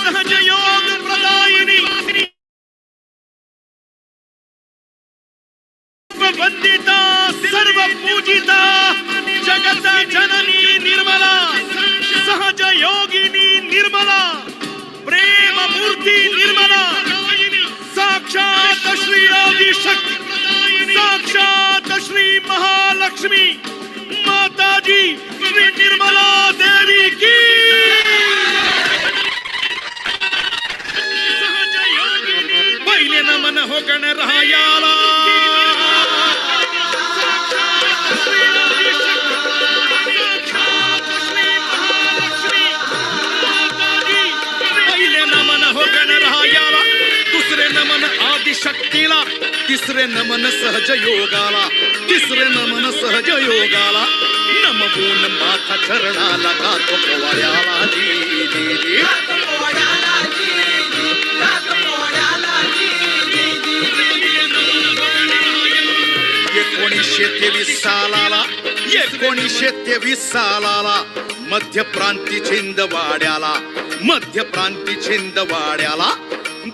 सहजयोग प्रदायिनी वंदिता सर्व पूजिता जगत जननी निर्मला सहज योगिनी निर्मला प्रेम मूर्ति निर्मला साक्षात श्री आदिशक्ति साक्षात श्री महालक्ष्मी माताजी श्री निर्मला देवी की सहज योगिनी पहिले नमन हो गणरायाला नमन आदिशक्तीला तिसरे नमन सहज योगाला तिसरे नमन सहज योगाला नमवून माथा चरणाला गातो पोवाड्याला जी जी जी 1923 सालाला 1923 सालाला मध्य प्रांती छिंदवाड्याला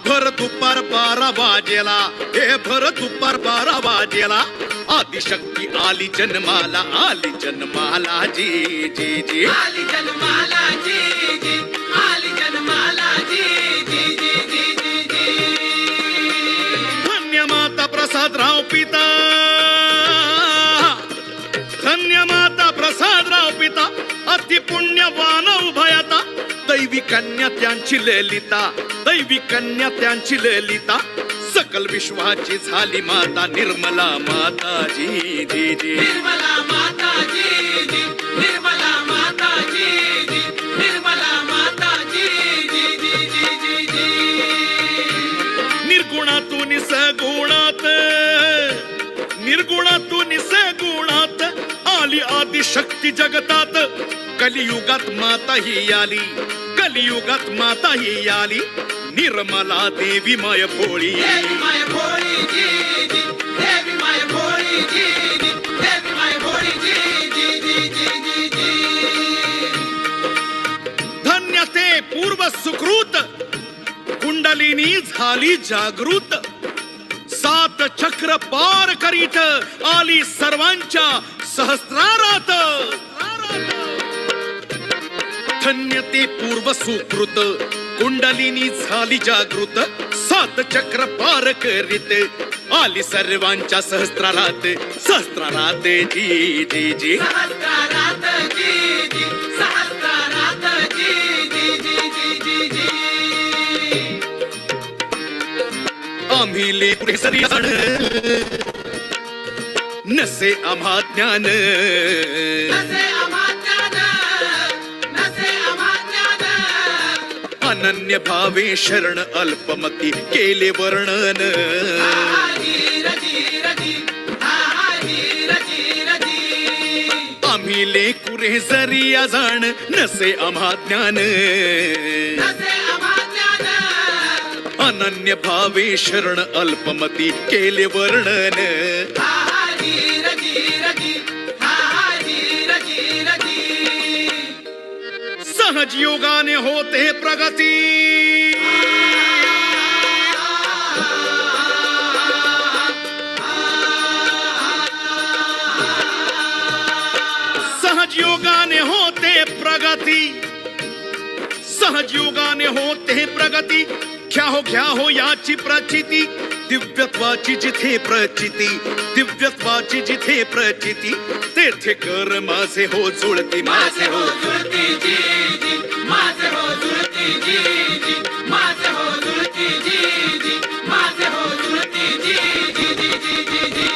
भर दुपार 12 वाजेला हे भर दुपार 12 वाजेला आदिशक्ती आली जन्माला जी जी जी आली जन्माला जी जी आली जन्माला जी जी जी जी जी धन्य माता प्रसादराव पिता धन्य माता प्रसादराव पिता अति पुण्यवान उभयता दैवी कन्या त्यांची ललिता सकल विश्वाची झाली माता निर्मला माता जी जी जी निर्मला माता जी जी निर्मला माता जी जी निर्मला माता जी जी जी जी जी निर्गुणातून सगुणात आली आदिशक्ती जगतात कलियुगात माता ही आली निर्मला देवी माय भोळी जी जी देवी माय भोळी जी जी देवी माय भोळी जी जी जी जी जी धन्य ते पूर्व सुकृत कुंडलिनी झाली जागृत 7 चक्र पार करीत आली सर्वांच्या सहस्रारात धन्य ते पूर्व सुकृत कुंडलिनी झाली जागृत 7 चक्र पार करीत आली सर्वांच्या सहस्रारात जी जी जी सहस्रारात जी जी सहस्रारात जी जी जी जी जी आम्ही लेकरे सरियाण नसे आम्हा ज्ञान अनन्य भावे शरण अल्पमती केले वर्णन आम्ही लेकुरे जरिया जाण नसे आम्हा ज्ञान अनन्य भावे शरण अल्पमती केले वर्णन सहज योगाने होते प्रगती सहज योगाने होते प्रगती घ्या हो याची प्रचिती दिव्यत्वाची जिथे प्रचिती तेथे कर माझे हो जुळती माझे हो जुळती जी जी माझे हो जुळती जी जी माझे हो जुळती जी जी माझे हो जुळती जी जी जी जी जी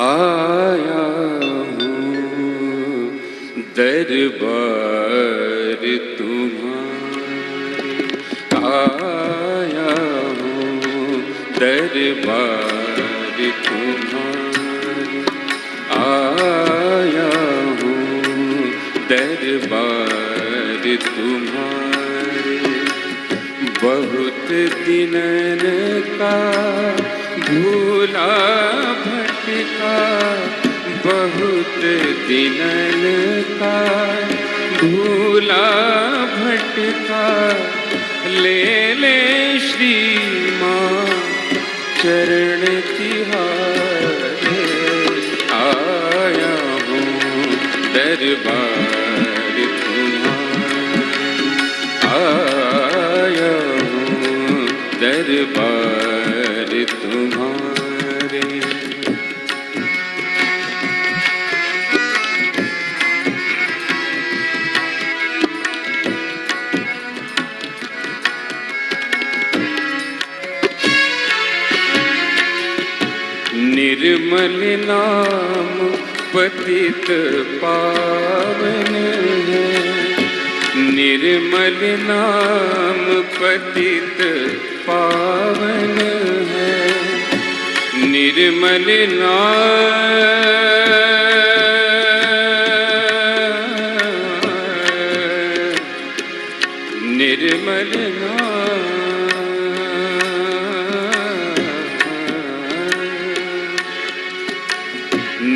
आया हूँ दरबार तुम्हारा, आया हूँ दरबार तुम्हारा, आया हूँ दरबार तुम्हारे। बहुत दिनन का भूला भटका, बहुत दिनन का भूला भटका, ले ले श्री माँ चरण तिहारे। आया हूँ दरबार तुम्हारा, आया हूँ दरबार तुम्हारे। निर्मल नाम पतित पावन है, निर्मल नाम पतित पावन है, निर्मल निर्मल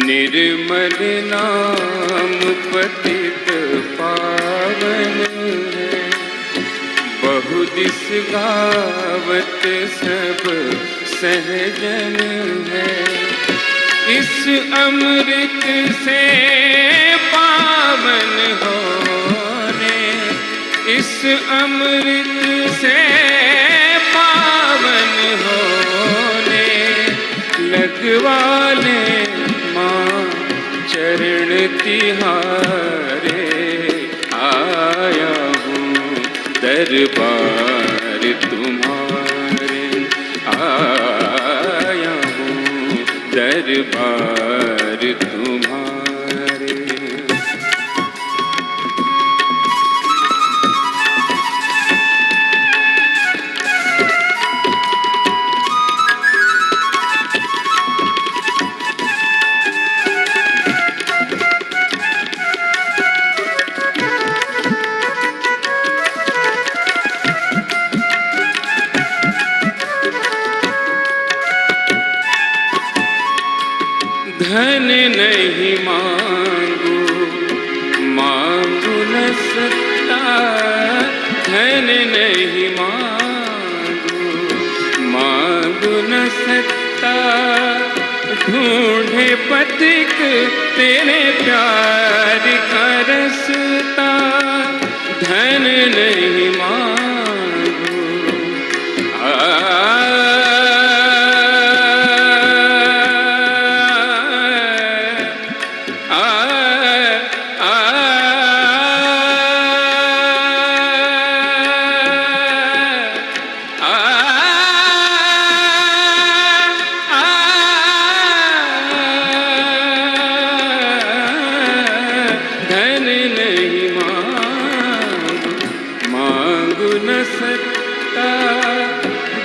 निर्मल नाम पतित पावन है। बहुदिस गावत सब सहजन है, इस अमृत से पावन होने, इस अमृत से पावन होने लगवाले माँ चरण तिहारे। आया हूँ दरबार तुम्हारे, आया हूँ दरबार तुम्हारे। धन नहीं मांगू, मांगू न सत्ता, धन नहीं मांगू, मांगू न सत्ता, ढूंढे पथिक तेरे प्यार का रस्ता। धन नहीं मांगू,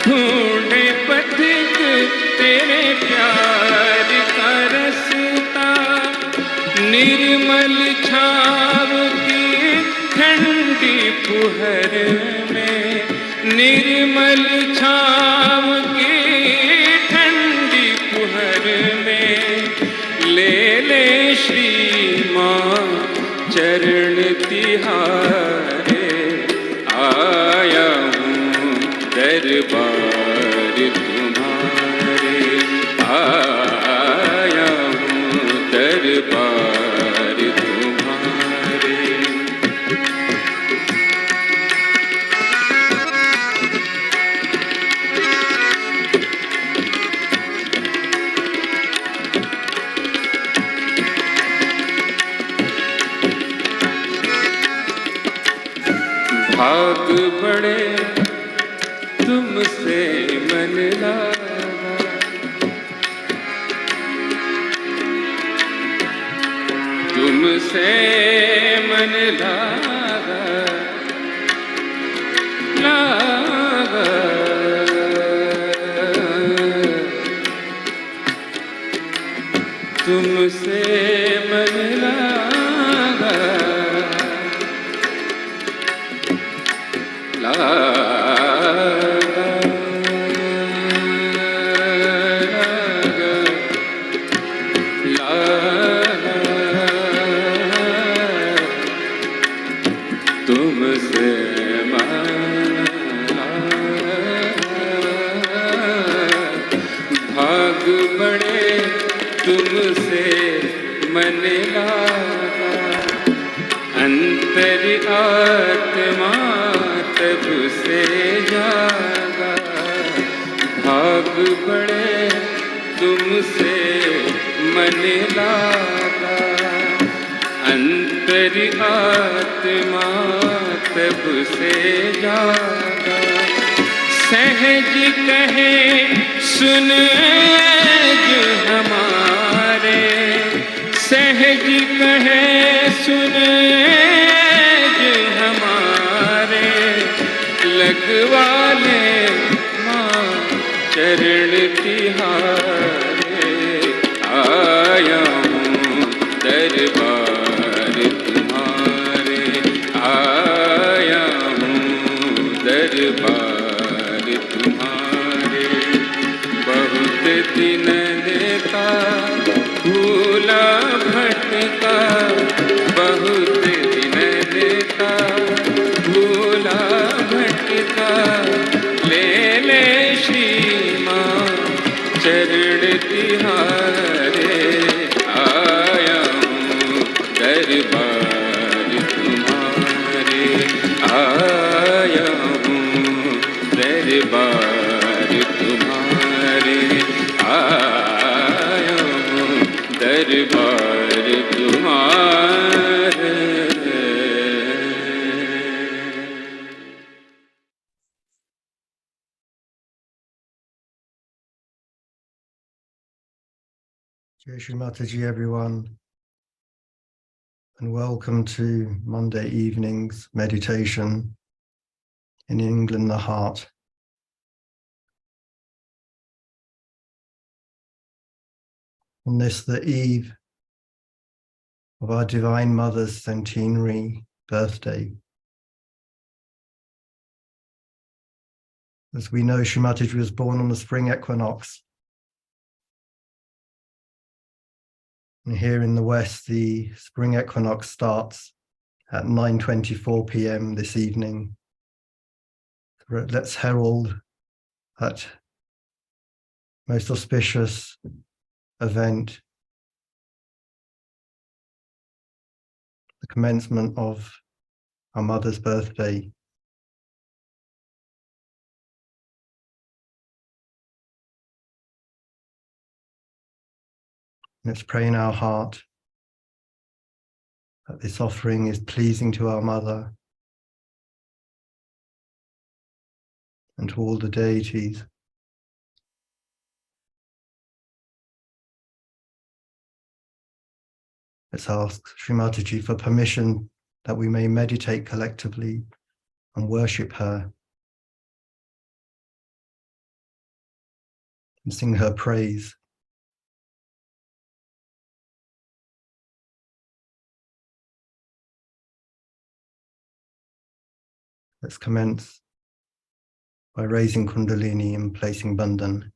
ढूंढे पथिक तेरे प्यार का रस्ता। निर्मल छाव की ठंडी पुहर में, निर्मल छाव की ठंडी पुहर में ले ले श्री माँ चरण तिहारे, आया हूँ दरबार तुम्हारे, आया हूँ दरबार तुम्हारे। भाग बड़े तुमसे मन लागा, तुमसे मन लागा, लागा। तुमसे मन लागा, लागा, लागा, तुमसे भाग बड़े तुमसे मन लागा, अंतर आत्मा तब से जागा। भाग बड़े तुमसे मन लागा, अंतर आत्मा तब से जागा। सहज कहे सुन जो हमारे, सहज कहे सुन जो हमारे, लगवा ले माँ चरण तिहारे, आया हूँ दरबार तुम्हारे, आया हूँ दरबार तुम्हारे। बहुत दिनन का भूला भटका, बहुत दिनन का भूला भटका, ले ले श्री माँ चरण तिहारे, आया हूँ दरबार तुम्हारे, आया हूँ दरबार तुम्हारे, आया हूँ दरबार तुम्हारे। Jai Shri Mataji, everyone, and welcome to Monday evening's meditation in England, the heart. On this, the eve of our Divine Mother's centenary birthday. As we know, Shri Mataji was born on the spring equinox. And here in the West, the spring equinox starts at 9:24 p.m. this evening. Let's herald that most auspicious event, the commencement of our mother's birthday. Let's pray in our heart that this offering is pleasing to our mother and to all the deities. Let's ask Shri Mataji for permission that we may meditate collectively and worship her and sing her praise. Let's commence by raising Kundalini and placing Bandhan.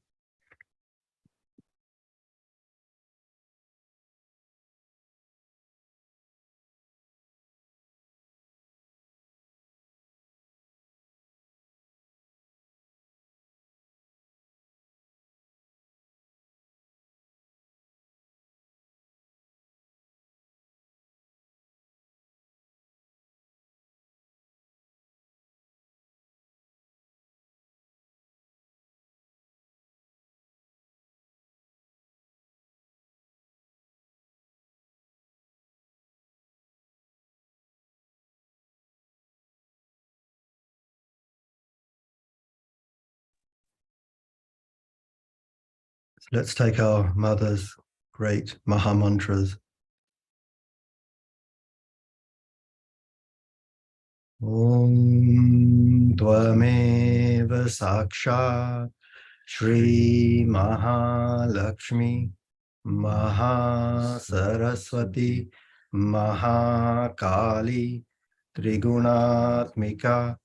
Let's take our mother's great Maha mantras. Om Tvameva Sakshat Shri Mahalakshmi Mahasaraswati Mahakali Trigunatmika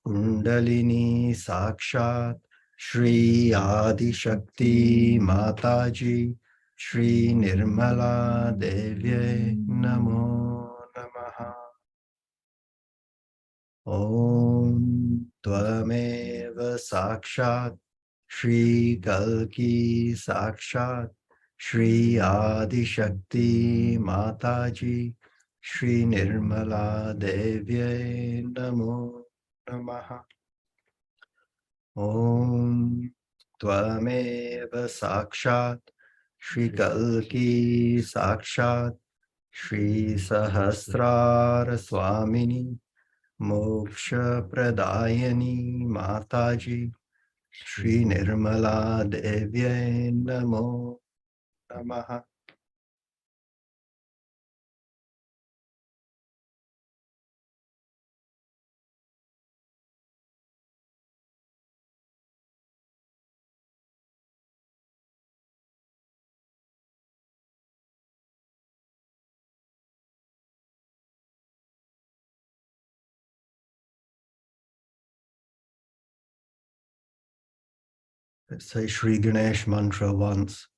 Kundalini Sakshat Shri Adi Shakti Mataji Shri Nirmala Devye Namo Namaha. Om Tvameva Sakshat Shri Kalki Sakshat Shri Adi Shakti Mataji Shri Nirmala Devye Namo Namaha. Om Tvameva Sakshat Shri Kalki Sakshat Shri Sahasrara Swamini Moksha Pradayani Mataji Shri Nirmala Devye Namo Namaha. Let's say Shri Ganesh mantra once.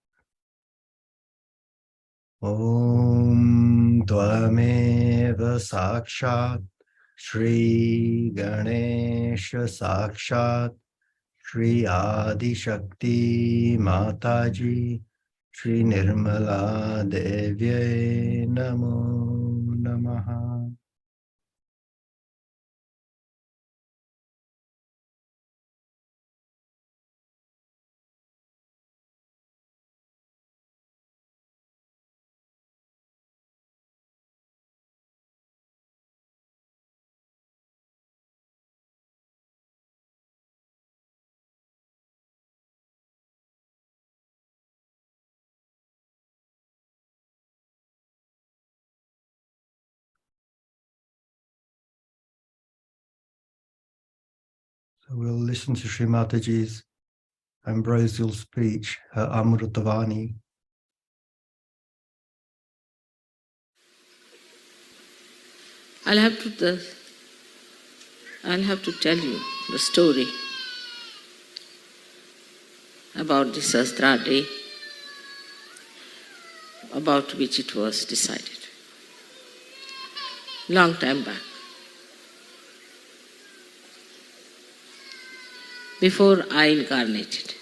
Om Tvameva Sakshat Shri Ganesha Sakshat Shri Adi Shakti Mataji Shri Nirmala Devye Namo Namaha. So we'll listen to Sri Mataji's ambrosial speech, her Amritavani. I'll have to tell you the story about the Sastra day, about which it was decided long time back, before I incarnated.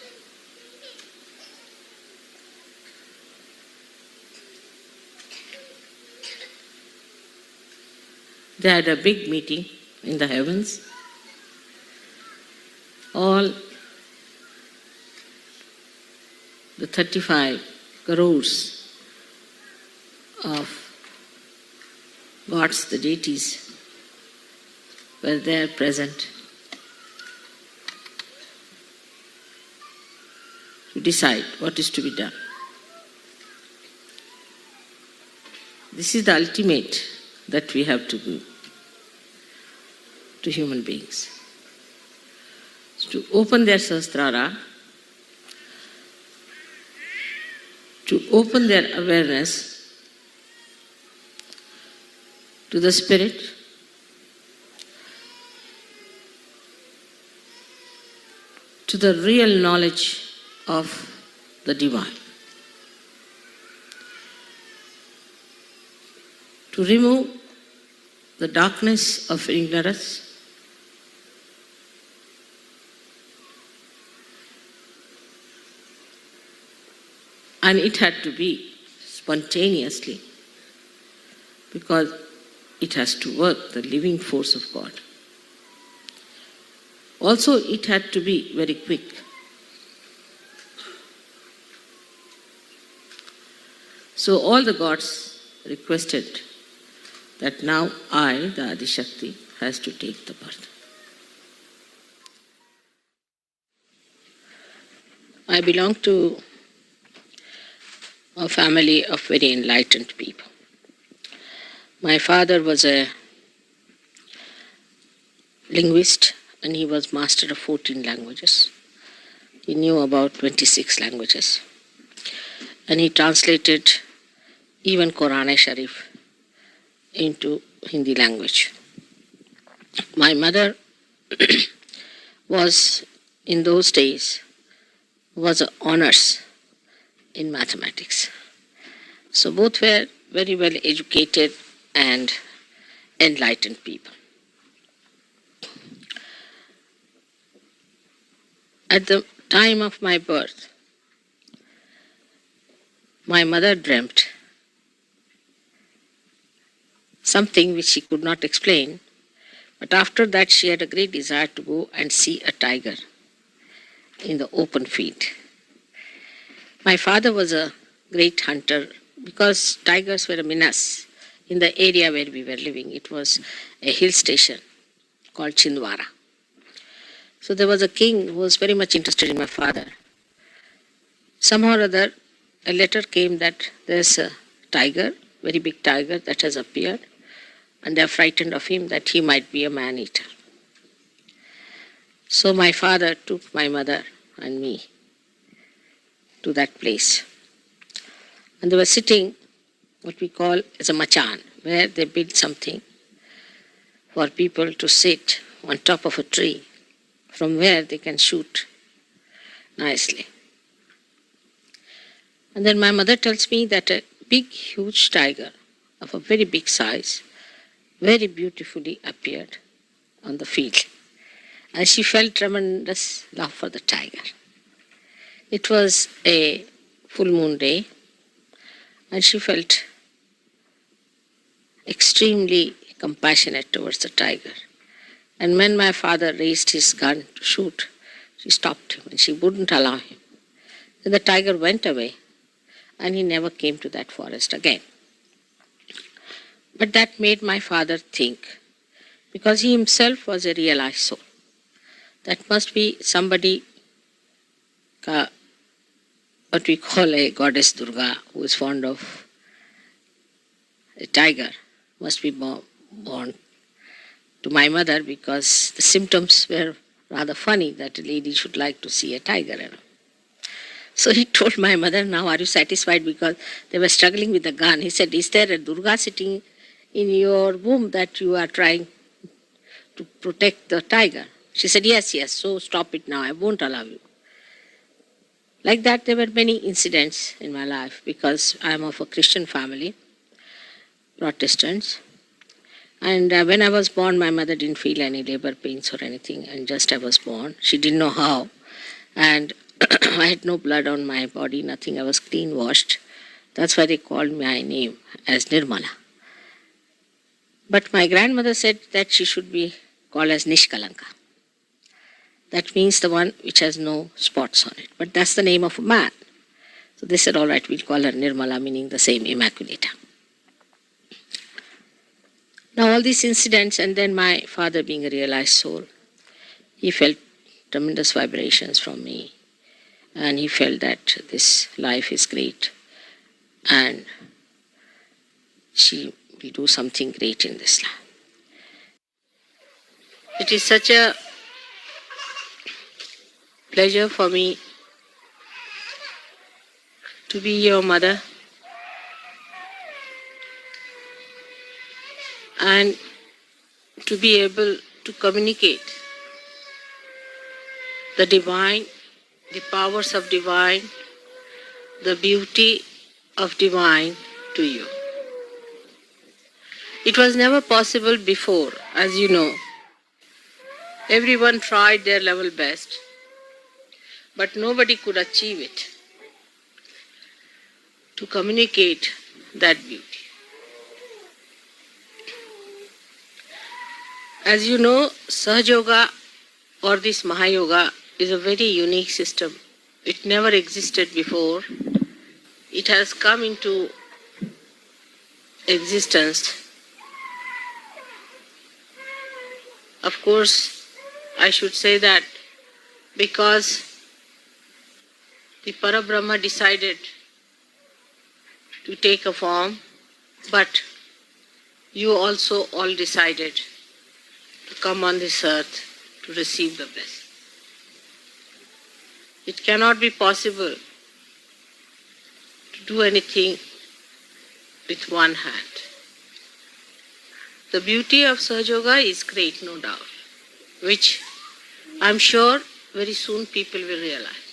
They had a big meeting in the heavens. All the 35 crores of gods, the deities, were there present to decide what is to be done. This is the ultimate that we have to do to human beings. To open their sahasrara, to open their awareness to the spirit, to the real knowledge of the divine, to remove the darkness of ignorance, and it had to be spontaneously, because it has to work, the living force of God. Also, it had to be very quick. So all the gods requested that now I, the Adi Shakti, has to take the birth. I belong to a family of very enlightened people. My father was a linguist and he was master of 14 languages. He knew about 26 languages. And he translated even Quran-e-Sharif into Hindi language. My mother was, in those days, was a honors in mathematics. So both were very well educated and enlightened people. At the time of my birth, my mother dreamt something which she could not explain, but after that she had a great desire to go and see a tiger in the open field. My father was a great hunter because tigers were a menace in the area where we were living. It was a hill station called Chindwara. So there was a king who was very much interested in my father. Somehow or other, a letter came that there's a tiger, very big tiger that has appeared, and they are frightened of him that he might be a man-eater. So my father took my mother and me to that place. And they were sitting, what we call as a machan, where they built something for people to sit on top of a tree from where they can shoot nicely. And then my mother tells me that a big, huge tiger of a very big size very beautifully appeared on the field. And she felt tremendous love for the tiger. It was a full moon day, and she felt extremely compassionate towards the tiger. And when my father raised his gun to shoot, she stopped him and she wouldn't allow him. Then the tiger went away and he never came to that forest again. But that made my father think, because he himself was a realized soul. That must be somebody, what we call a goddess Durga, who is fond of a tiger, must be born to my mother, because the symptoms were rather funny that a lady should like to see a tiger. So he told my mother, now are you satisfied? Because they were struggling with the gun. He said, is there a Durga sitting in your womb that you are trying to protect the tiger? She said, yes, so stop it now, I won't allow you. Like that, there were many incidents in my life, because I am of a Christian family, Protestants. And when I was born, my mother didn't feel any labor pains or anything, and just I was born. She didn't know how. And I had no blood on my body, nothing. I was clean washed. That's why they called my name as Nirmala. But my grandmother said that she should be called as Nishkalanka. That means the one which has no spots on it. But that's the name of a man. So they said, all right, we'll call her Nirmala, meaning the same Immaculata. Now all these incidents, and then my father being a realized soul, he felt tremendous vibrations from me. And he felt that this life is great. And she will do something great in this life. It is such a pleasure for me to be your mother and to be able to communicate the divine, the powers of divine, the beauty of divine to you. It was never possible before, as you know. Everyone tried their level best, but nobody could achieve it, to communicate that beauty. As you know, Sahaja Yoga or this Mahayoga is a very unique system. It never existed before. It has come into existence. Of course, I should say that because the Parabrahma decided to take a form, but you also all decided to come on this earth to receive the blessing. It cannot be possible to do anything with one hand. The beauty of Sahaja Yoga is great, no doubt, which I'm sure very soon people will realize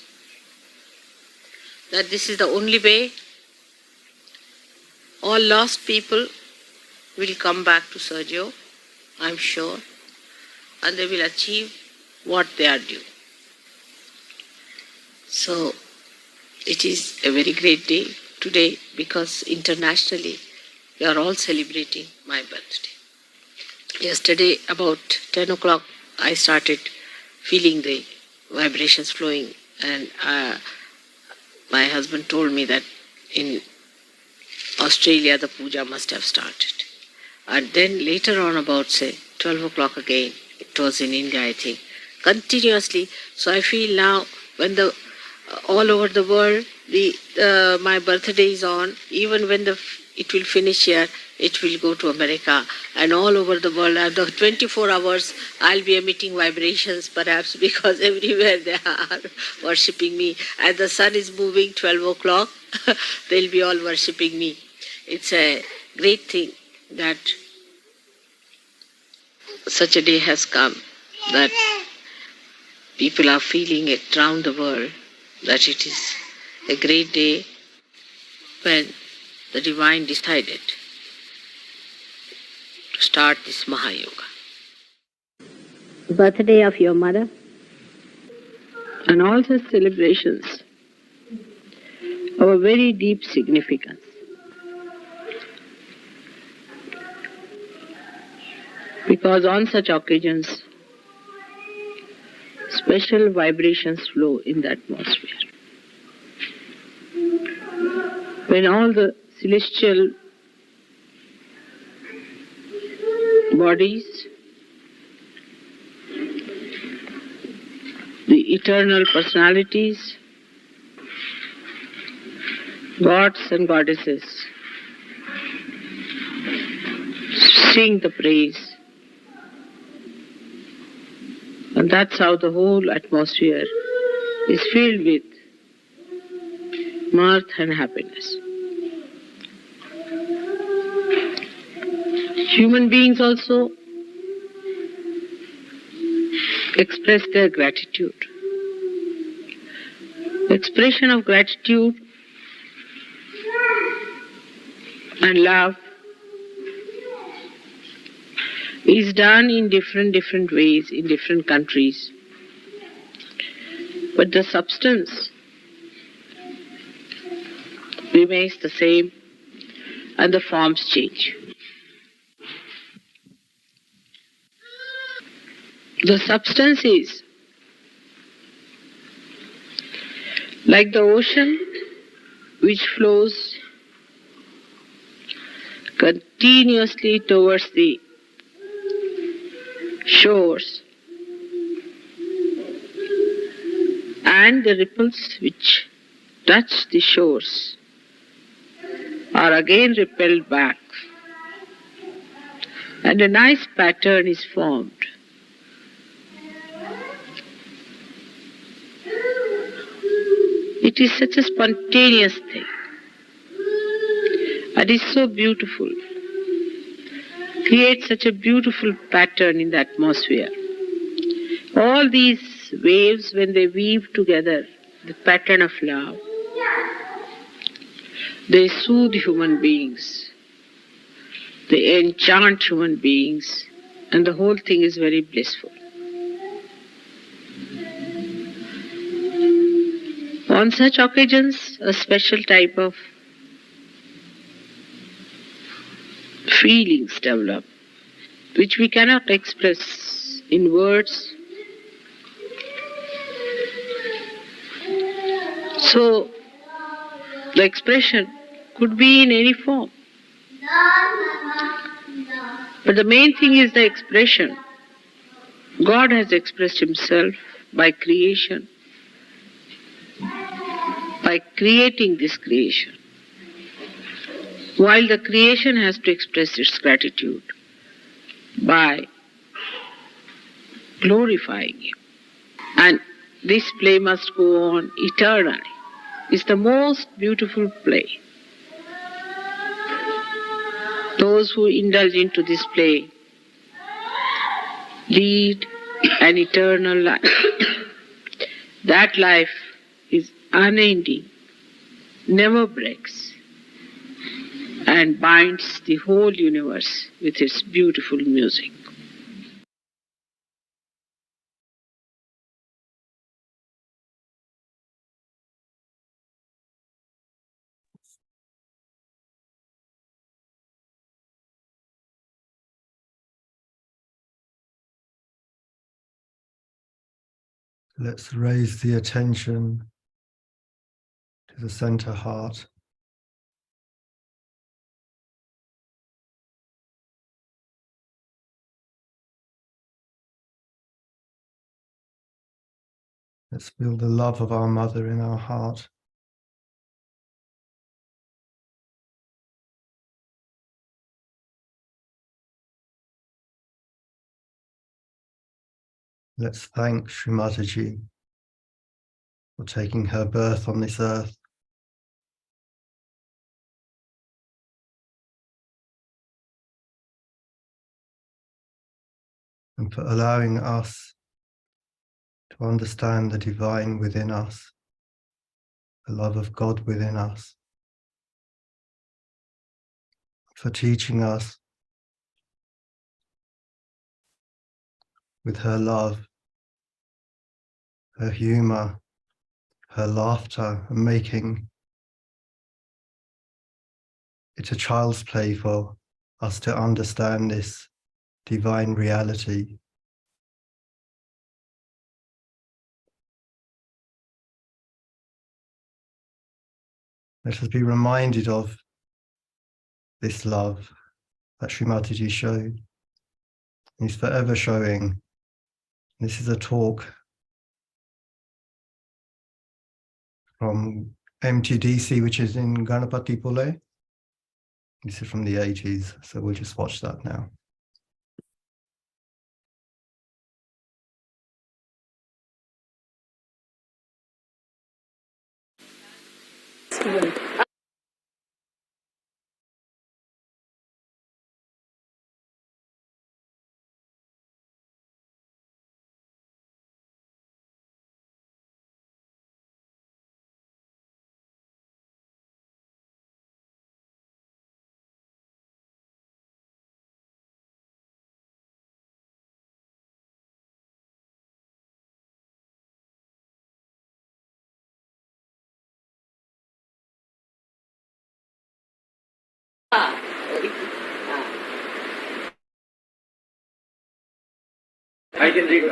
that this is the only way all lost people will come back to Sahaja Yoga, I'm sure, and they will achieve what they are due. So it is a very great day today because internationally we are all celebrating my birthday. Yesterday about 10 o'clock I started feeling the vibrations flowing, and my husband told me that in Australia the puja must have started. And then later on about say 12 o'clock again, it was in India I think, continuously. So I feel now when the all over the world my birthday is on, even when it will finish here, it will go to America, and all over the world, and the 24 hours I'll be emitting vibrations perhaps because everywhere they are worshipping me. And the sun is moving 12 o'clock, they'll be all worshipping me. It's a great thing that such a day has come, that people are feeling it around the world, that it is a great day when the Divine decided to start this Mahayoga. Birthday of your mother and all such celebrations have a very deep significance. Because on such occasions, special vibrations flow in the atmosphere. When all the celestial bodies, the eternal personalities, gods and goddesses sing the praise. And that's how the whole atmosphere is filled with mirth and happiness. Human beings also express their gratitude. The expression of gratitude and love is done in different ways in different countries. But the substance remains the same and the forms change. The substance is like the ocean which flows continuously towards the shores, and the ripples which touch the shores are again repelled back, and a nice pattern is formed. It is such a spontaneous thing, and is so beautiful. Creates such a beautiful pattern in the atmosphere. All these waves, when they weave together the pattern of love, they soothe human beings, they enchant human beings, and the whole thing is very blissful. On such occasions, a special type of feelings develop, which we cannot express in words. So, the expression could be in any form. But the main thing is the expression. God has expressed Himself by creation, by creating this creation. while the creation has to express its gratitude by glorifying Him. And this play must go on eternally. It's the most beautiful play. Those who indulge into this play lead an eternal life. That life is unending, never breaks, and binds the whole universe with its beautiful music. Let's raise the attention to the center heart. Let's feel the love of our mother in our heart. Let's thank Sri Mataji for taking her birth on this earth. And for allowing us to understand the divine within us, the love of God within us, for teaching us with her love, her humor, her laughter, and making it a child's play for us to understand this divine reality. Let us be reminded of this love that Sri Mataji showed. He's forever showing. This is a talk from MTDC, which is in Ganapati Pule. This is from the 80s, so we'll just watch that now. I can read.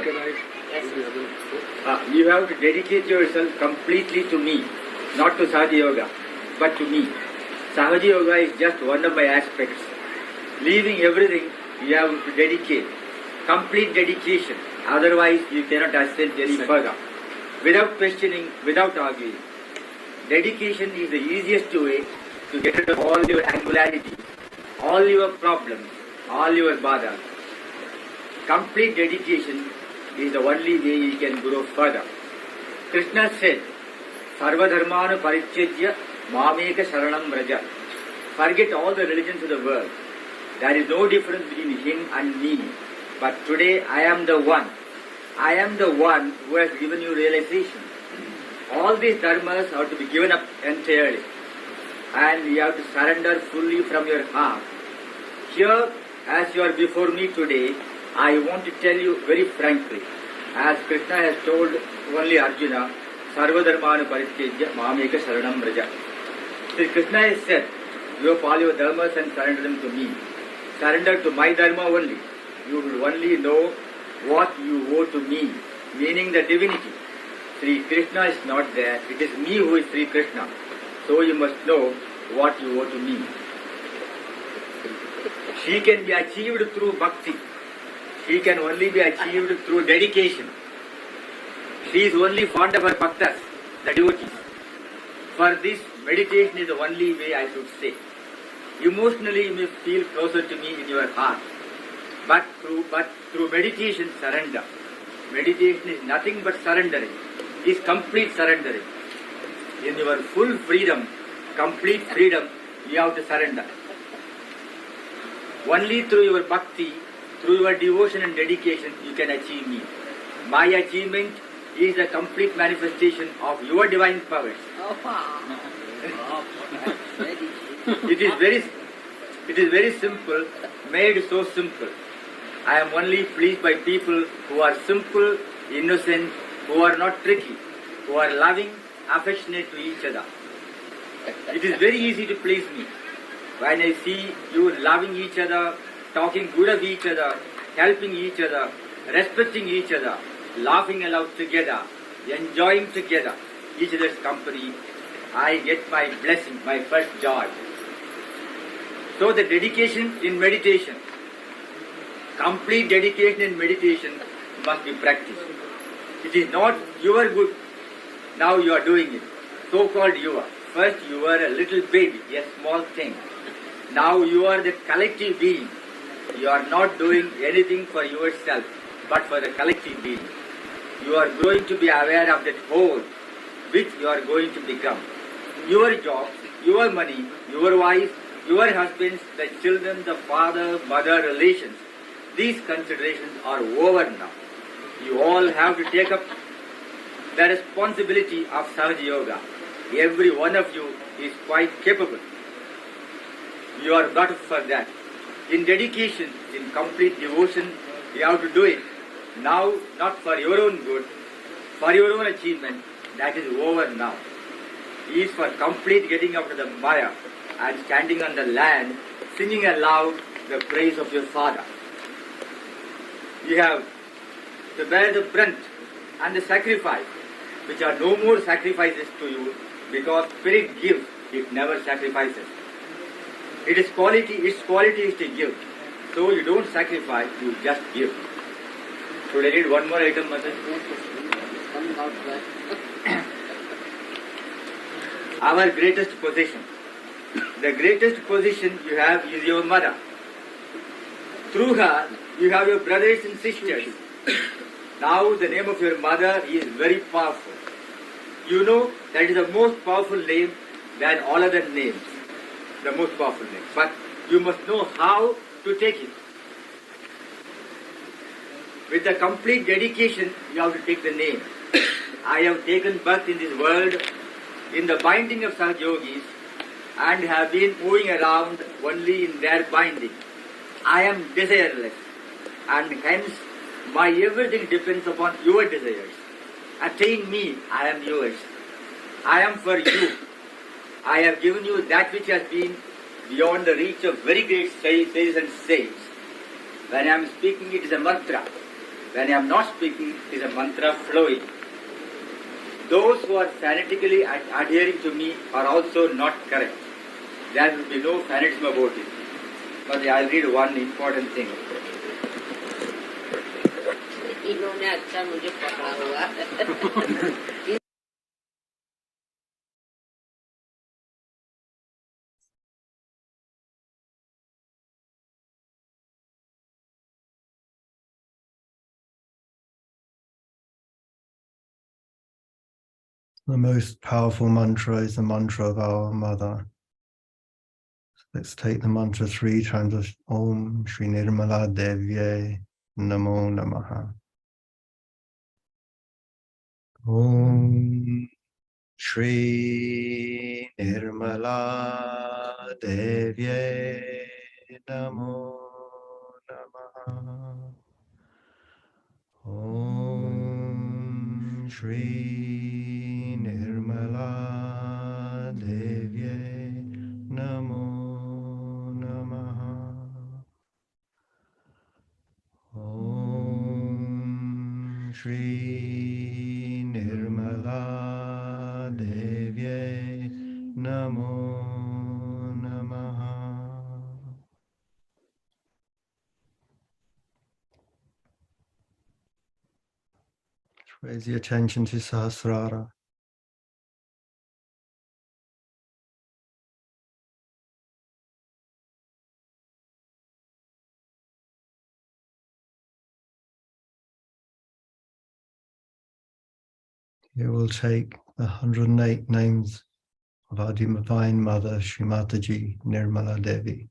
You have to dedicate yourself completely to me, not to Sahaja Yoga, but to me. Sahaja Yoga is just one of my aspects. Leaving everything, you have to dedicate. Complete dedication. Otherwise, you cannot ascend any further. Without questioning, without arguing. Dedication is the easiest way to get rid of all your anxieties, all your problems, all your badhas. Complete dedication is the only way you can grow further. Krishna said, Sarva dharmanu parityajya mameka sharanam vraja. Forget all the religions of the world. There is no difference between him and me. But today I am the one. I am the one who has given you realization. All these dharmas have to be given up entirely. And you have to surrender fully from your heart. Here, as you are before me today, I want to tell you very frankly, as Krishna has told only Arjuna, Sarva dharmanu parityajya mameka sharanam vraja. So Krishna has said, you have all your dharmas and surrender them to me. Surrender to my dharma only. You will only know what you owe to me, meaning the divinity. Sri Krishna is not there. It is me who is Sri Krishna. So you must know what you owe to me. She can be achieved through bhakti. She can only be achieved through dedication. She is only fond of her bhaktas, the devotees. For this, meditation is the only way, I should say. Emotionally, you may feel closer to me in your heart. But through meditation, surrender. Meditation is nothing but surrendering. Is complete surrendering. In your full freedom, complete freedom, you have to surrender. Only through your bhakti, through your devotion and dedication, you can achieve me. My achievement is the complete manifestation of your divine powers. It is very simple, made so simple. I am only pleased by people who are simple, innocent, who are not tricky, who are loving, affectionate to each other. It is very easy to please me. When I see you loving each other, talking good of each other, helping each other, respecting each other, laughing aloud together, enjoying together each other's company, I get my blessing, my first joy. So the dedication in meditation, complete dedication in meditation must be practiced. It is not your good, now you are doing it, so-called your. First you were a little baby, a small thing. Now you are the collective being. You are not doing anything for yourself, but for the collective being. You are going to be aware of that whole, which you are going to become. Your job, your money, your wife, your husbands, the children, the father, mother, relations, these considerations are over now. You all have to take up the responsibility of Sahaja Yoga. Every one of you is quite capable. You are got for that. In dedication, in complete devotion, you have to do it. Now, not for your own good, for your own achievement, that is over now. He is for complete getting up to the Maya and standing on the land, singing aloud the praise of your Father. You have to bear the brunt and the sacrifice, which are no more sacrifices to you, because Spirit gives, it never sacrifices. Its quality is to give. So you don't sacrifice, you just give. Should I read one more item, Mother? Our greatest possession. The greatest possession you have is your mother. Through her, you have your brothers and sisters. Now the name of your mother is very powerful. You know that is the most powerful name than all other names. The most powerful name. But you must know how to take it. With the complete dedication, you have to take the name. I have taken birth in this world in the binding of Sahaja Yogis and have been moving around only in their binding. I am desireless, and hence my everything depends upon your desires. Attain me, I am yours. I am for you. I have given you that which has been beyond the reach of very great sages and saints. When I am speaking, it is a mantra. When I am not speaking, it is a mantra flowing. Those who are fanatically adhering to me are also not correct. There will be no fanatism about it. But I'll read one important thing. इन्होंने अच्छा मुझे पकड़ा हुआ The most powerful mantra is the mantra of our mother. Let's take the mantra 3 times. Om Shri Nirmala Devye Namo Namaha. Om Shri Nirmala Devye Namo Namaha. Om Shri Nirmala Devye Namo Namaha. Om Shri Nirmala Devye Namo Namaha. Raise the attention to Sahasrara. You will take the 108 names of our Divine Mother, Sri Mataji Nirmala Devi.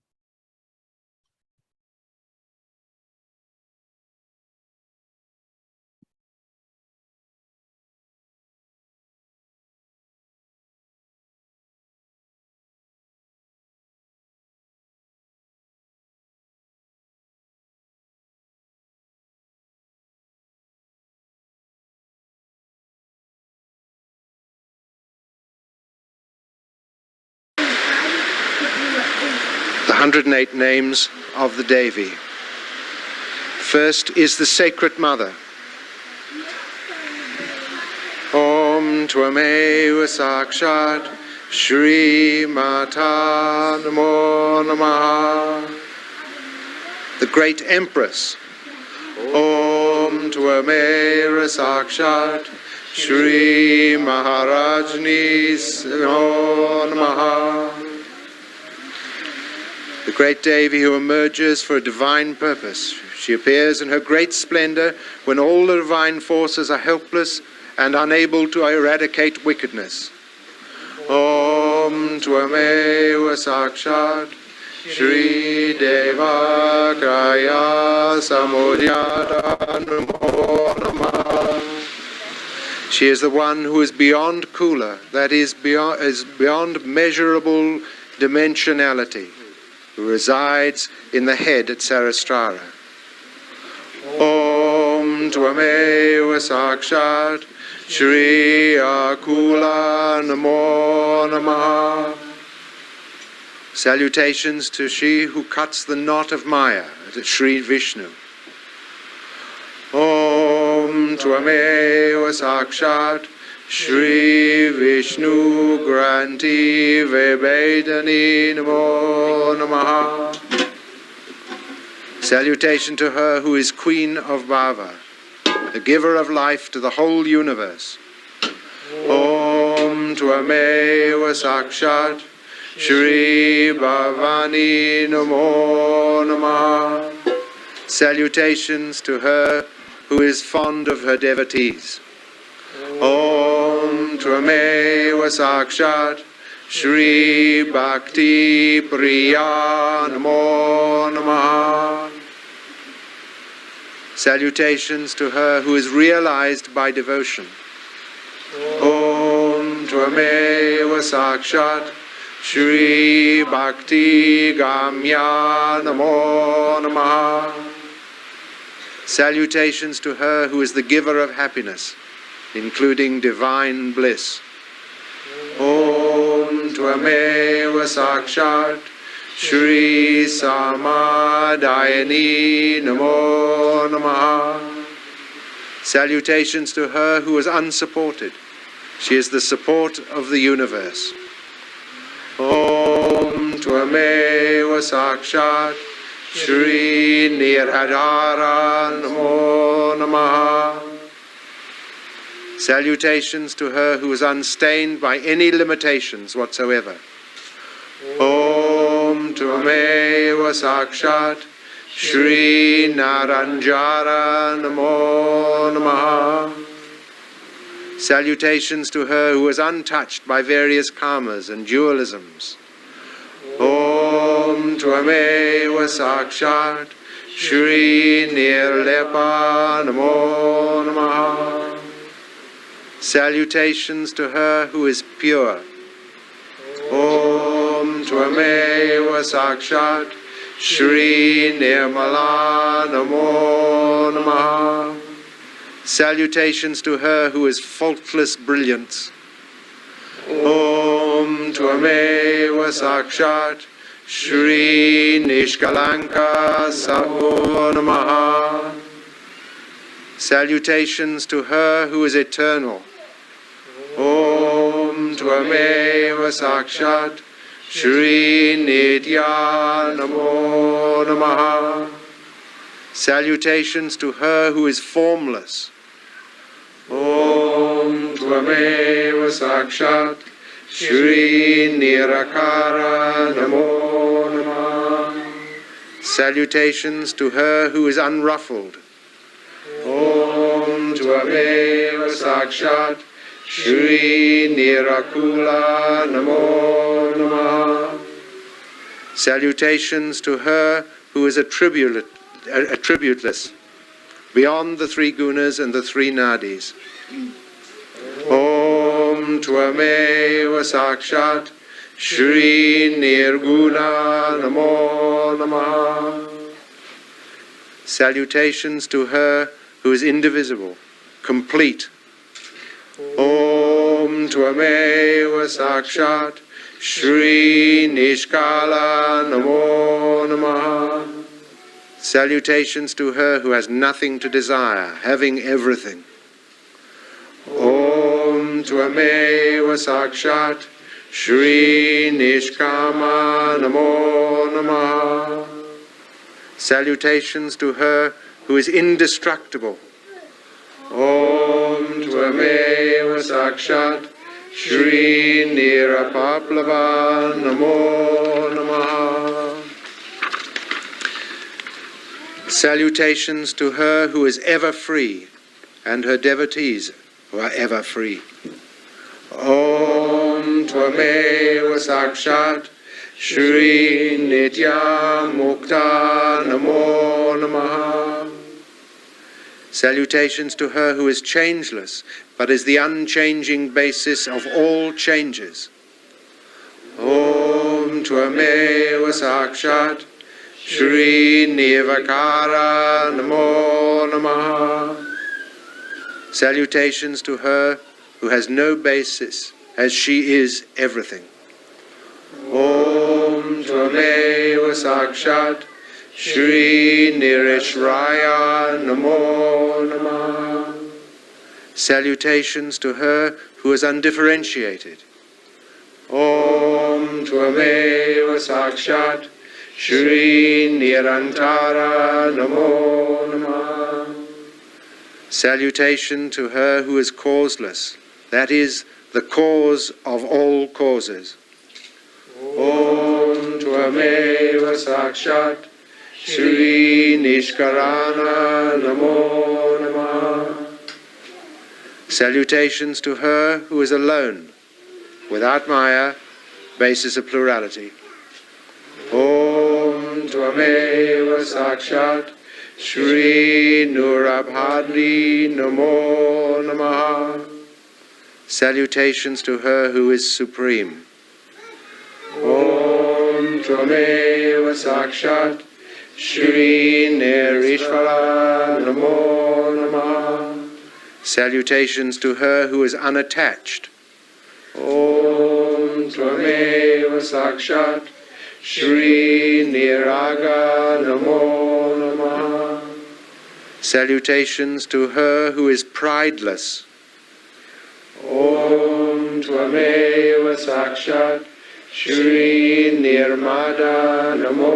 The 108 names of the Devi. First is the Sacred Mother. Om Tvameva Sakshat Shri Mata Namo Namaha. The Great Empress. Om Tvameva Sakshat Shri Maharajni Namo Namaha. The great Devi who emerges for a divine purpose. She appears in her great splendor when all the divine forces are helpless and unable to eradicate wickedness. Om Tvameva Sakshat Shri Deva Kaya Samudyata Namo Namaha. She is the one who is beyond Kula, that is beyond measurable dimensionality, who resides in the head at Sarastra. Om Tvameva Sakshat Shri Akula Namo Namaha. Salutations to she who cuts the knot of Maya, Shri Vishnu. Om Tvameva Sakshat Shri Vishnu Granti Vebedani Namo Namaha. Salutation to her who is Queen of Bhava, the giver of life to the whole universe. Om Tvameva Sakshat Shri Bhavani Namo Namaha. Salutations to her who is fond of her devotees. Om Tvameva Sakshat Shri Bhakti Priya Namo Namaha. Salutations to her who is realized by devotion. Om Tvameva Sakshat Shri Bhakti Gamya Namo Namaha. Salutations to her who is the giver of happiness, including divine bliss. Om Tvameva Sakshat Shri Samadhyani Namo Namaha. Salutations to her who is unsupported. She is the support of the universe. Om Tvameva Sakshat Shri Nirhadara Namo Namaha. Salutations to her who is unstained by any limitations whatsoever. Om Tvameva Sakshat Shri Naranjara Namo Namaha. Salutations to her who is untouched by various karmas and dualisms. Om Tvameva Sakshat Shri Nirlepa Namo Namaha. Salutations to her who is pure. Om Tvameva Sakshat Shri Nirmala Namo Namaha. Salutations to her who is faultless brilliance. Om Tvameva Sakshat Shri Nishkalanka Sabho Namaha. Salutations to her who is eternal. Om Tvameva Sakshat Shri Nitya Namo Namaha. Salutations to her who is formless. Om Tvameva Sakshat Shri Nirakara Namo Namaha. Salutations to her who is unruffled. Om Tvameva Sakshat Shri Nirakula Namo Namaha. Salutations to her who is attributeless, beyond the three gunas and the three nadis. Om Tvameva Sakshat Shri Nirguna Namo Namaha. Salutations to her who is indivisible, complete. Om Tvameva Sakshat Shri Nishkala Namo Namaha. Salutations to her who has nothing to desire, having everything. Om Tvameva Sakshat Shri Nishkama Namo Namaha. Salutations to her who is indestructible. Om Tvameva Sakshat Shri Nirapaplava Namo Namaha. Salutations to her who is ever free, and her devotees who are ever free. Om Tvameva Sakshat Shri Nitya Mukta Namo Namaha. Salutations to her who is changeless, but is the unchanging basis of all changes. Om Tvameva Sakshat Shri Nirvakara Namo Namaha. Salutations to her who has no basis, as she is everything. Om Tvameva Sakshat Shri Nirishvara Namo Namaha. Salutations to her who is undifferentiated. Om Tvameva Sakshat Shri Nirantara Namo Namaha. Salutation to her who is causeless, that is, the cause of all causes. Om Tvameva Sakshat Shri Nishkarana Namo Namaha. Salutations to her who is alone, without Maya, basis of plurality. Om Tvameva Sakshat Shri Nurabhadri Namo Namaha. Salutations to her who is supreme. Om Tvameva Sakshat Shri Nirishvara Namo Namaha. Salutations to her who is unattached. Om Tvameva Sakshat Shri Niraga Namo Namaha. Salutations to her who is prideless. Om Tvameva Sakshat Shri Nirmada Namo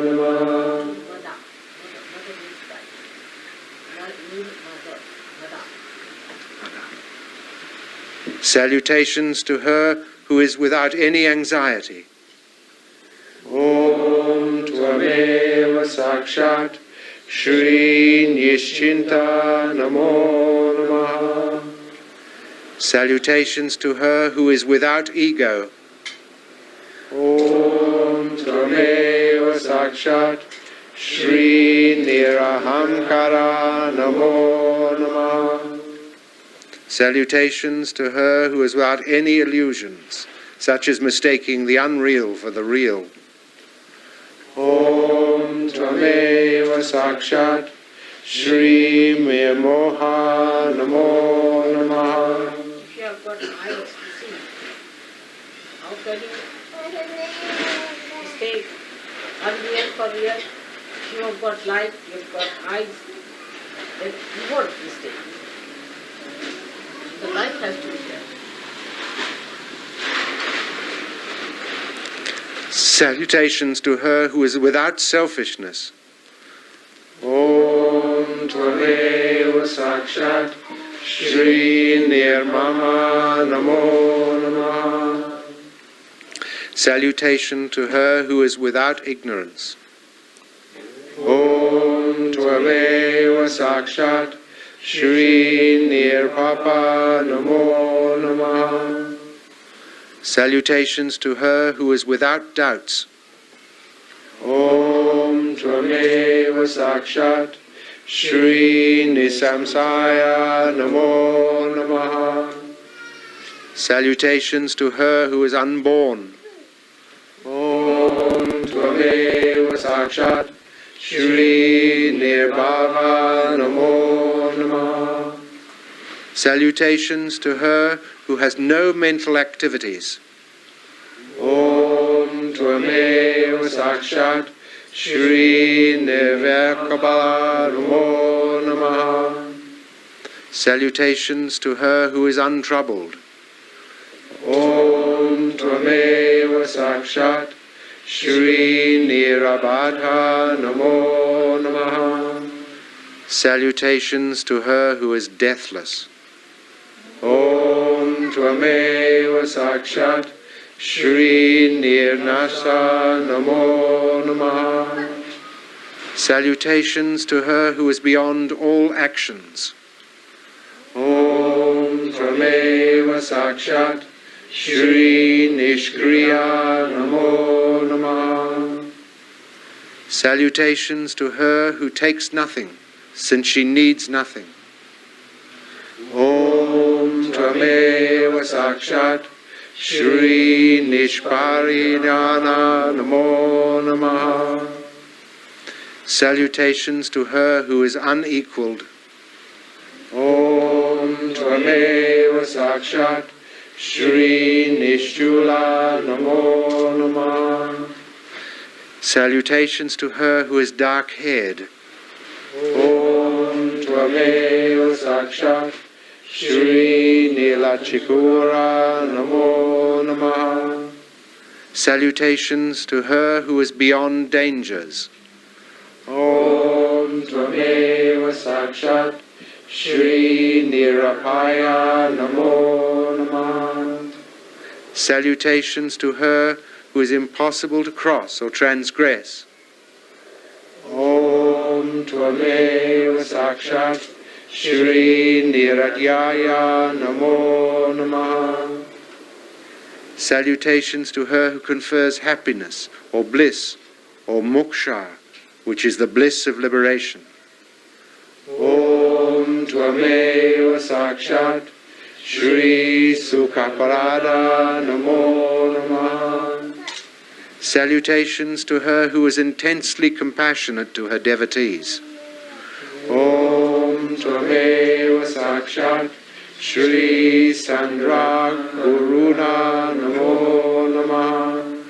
Namaha. Salutations to her who is without any anxiety. Om Tvameva Sakshat Shri Nischinta Namo Namaha. Salutations to her who is without ego. Om Tvameva Sakshat Shri Nirahamkara Namo Namaha. Salutations to her who is without any illusions, such as mistaking the unreal for the real. Om Tvameva Sakshat Shri Mirmoha Namo Namaha. If you have got eyes to see, how can you stay unreal for real? If you have got light, you have got eyes, then you won't mistake. The light has to be there. Salutations to her who is without selfishness. Om Tvameva Sakshat Shri Nirmama Namo Namaha. Salutation to her who is without ignorance. Om Tvameva Sakshat Shri Nirpapa Namo Namaha. Salutations to her who is without doubts. Om Tvameva Sakshat Shri Nisamsaya Namo Namaha. Salutations to her who is unborn. Om Tvameva Sakshat Shri Nirbhava Namo Namaha. Salutations to her who has no mental activities. Om Tvameva Sakshat Shri Nirvakabala Namo Namaha. Salutations to her who is untroubled. Om Tvameva Sakshat Shri Nirabadha Namo Namaha. Salutations to her who is deathless. Om Tvameva Sakshat Shri Nirnasa Namo Namaha. Salutations to her who is beyond all actions. Om Tvameva Sakshat Shri Nishkriya Namo Namaha. Salutations to her who takes nothing, since she needs nothing. Om Tvameva Sakshat Shri Nishparinana Namo Namaha. Salutations to her who is unequaled. Om Tvameva Sakshat Shri Nishchula Namo Namaha. Salutations to her who is dark-haired. Om Tvameva Sakshat Shri Nilachikura Namo Namaha. Salutations to her who is beyond dangers. Om Tvameva Sakshat Shri Nirapaya Namo Namaha. Salutations to her who is impossible to cross or transgress. Om Tvameva Sakshat Shri Niradyaya Namo Namaha. Salutations to her who confers happiness or bliss or moksha, which is the bliss of liberation. Om Tvameva Sakshat Shri Sukhaparada Namo Namaha. Salutations to her who is intensely compassionate to her devotees. Om Tvameva Sakshat Shri Sandra Guruna Namo Namaha.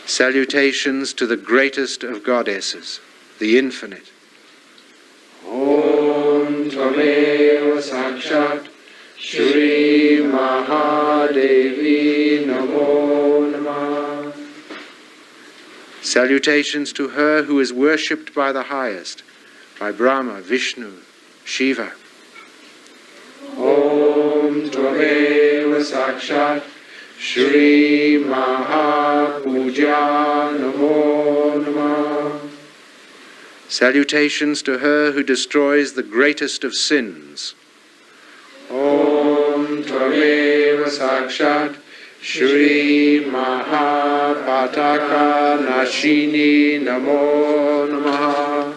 Salutations to the greatest of goddesses, the infinite. Om Tvameva Sakshat Shri Mahadevi Namo Namaha. Salutations to her who is worshipped by the highest, by Brahma, Vishnu, Shiva. Om Tvameva Sakshat Shri Mahapuja Namo Namaha. Salutations to her who destroys the greatest of sins. Om Tvameva Sakshat Shri Mahapataka Nashini Namo Namaha.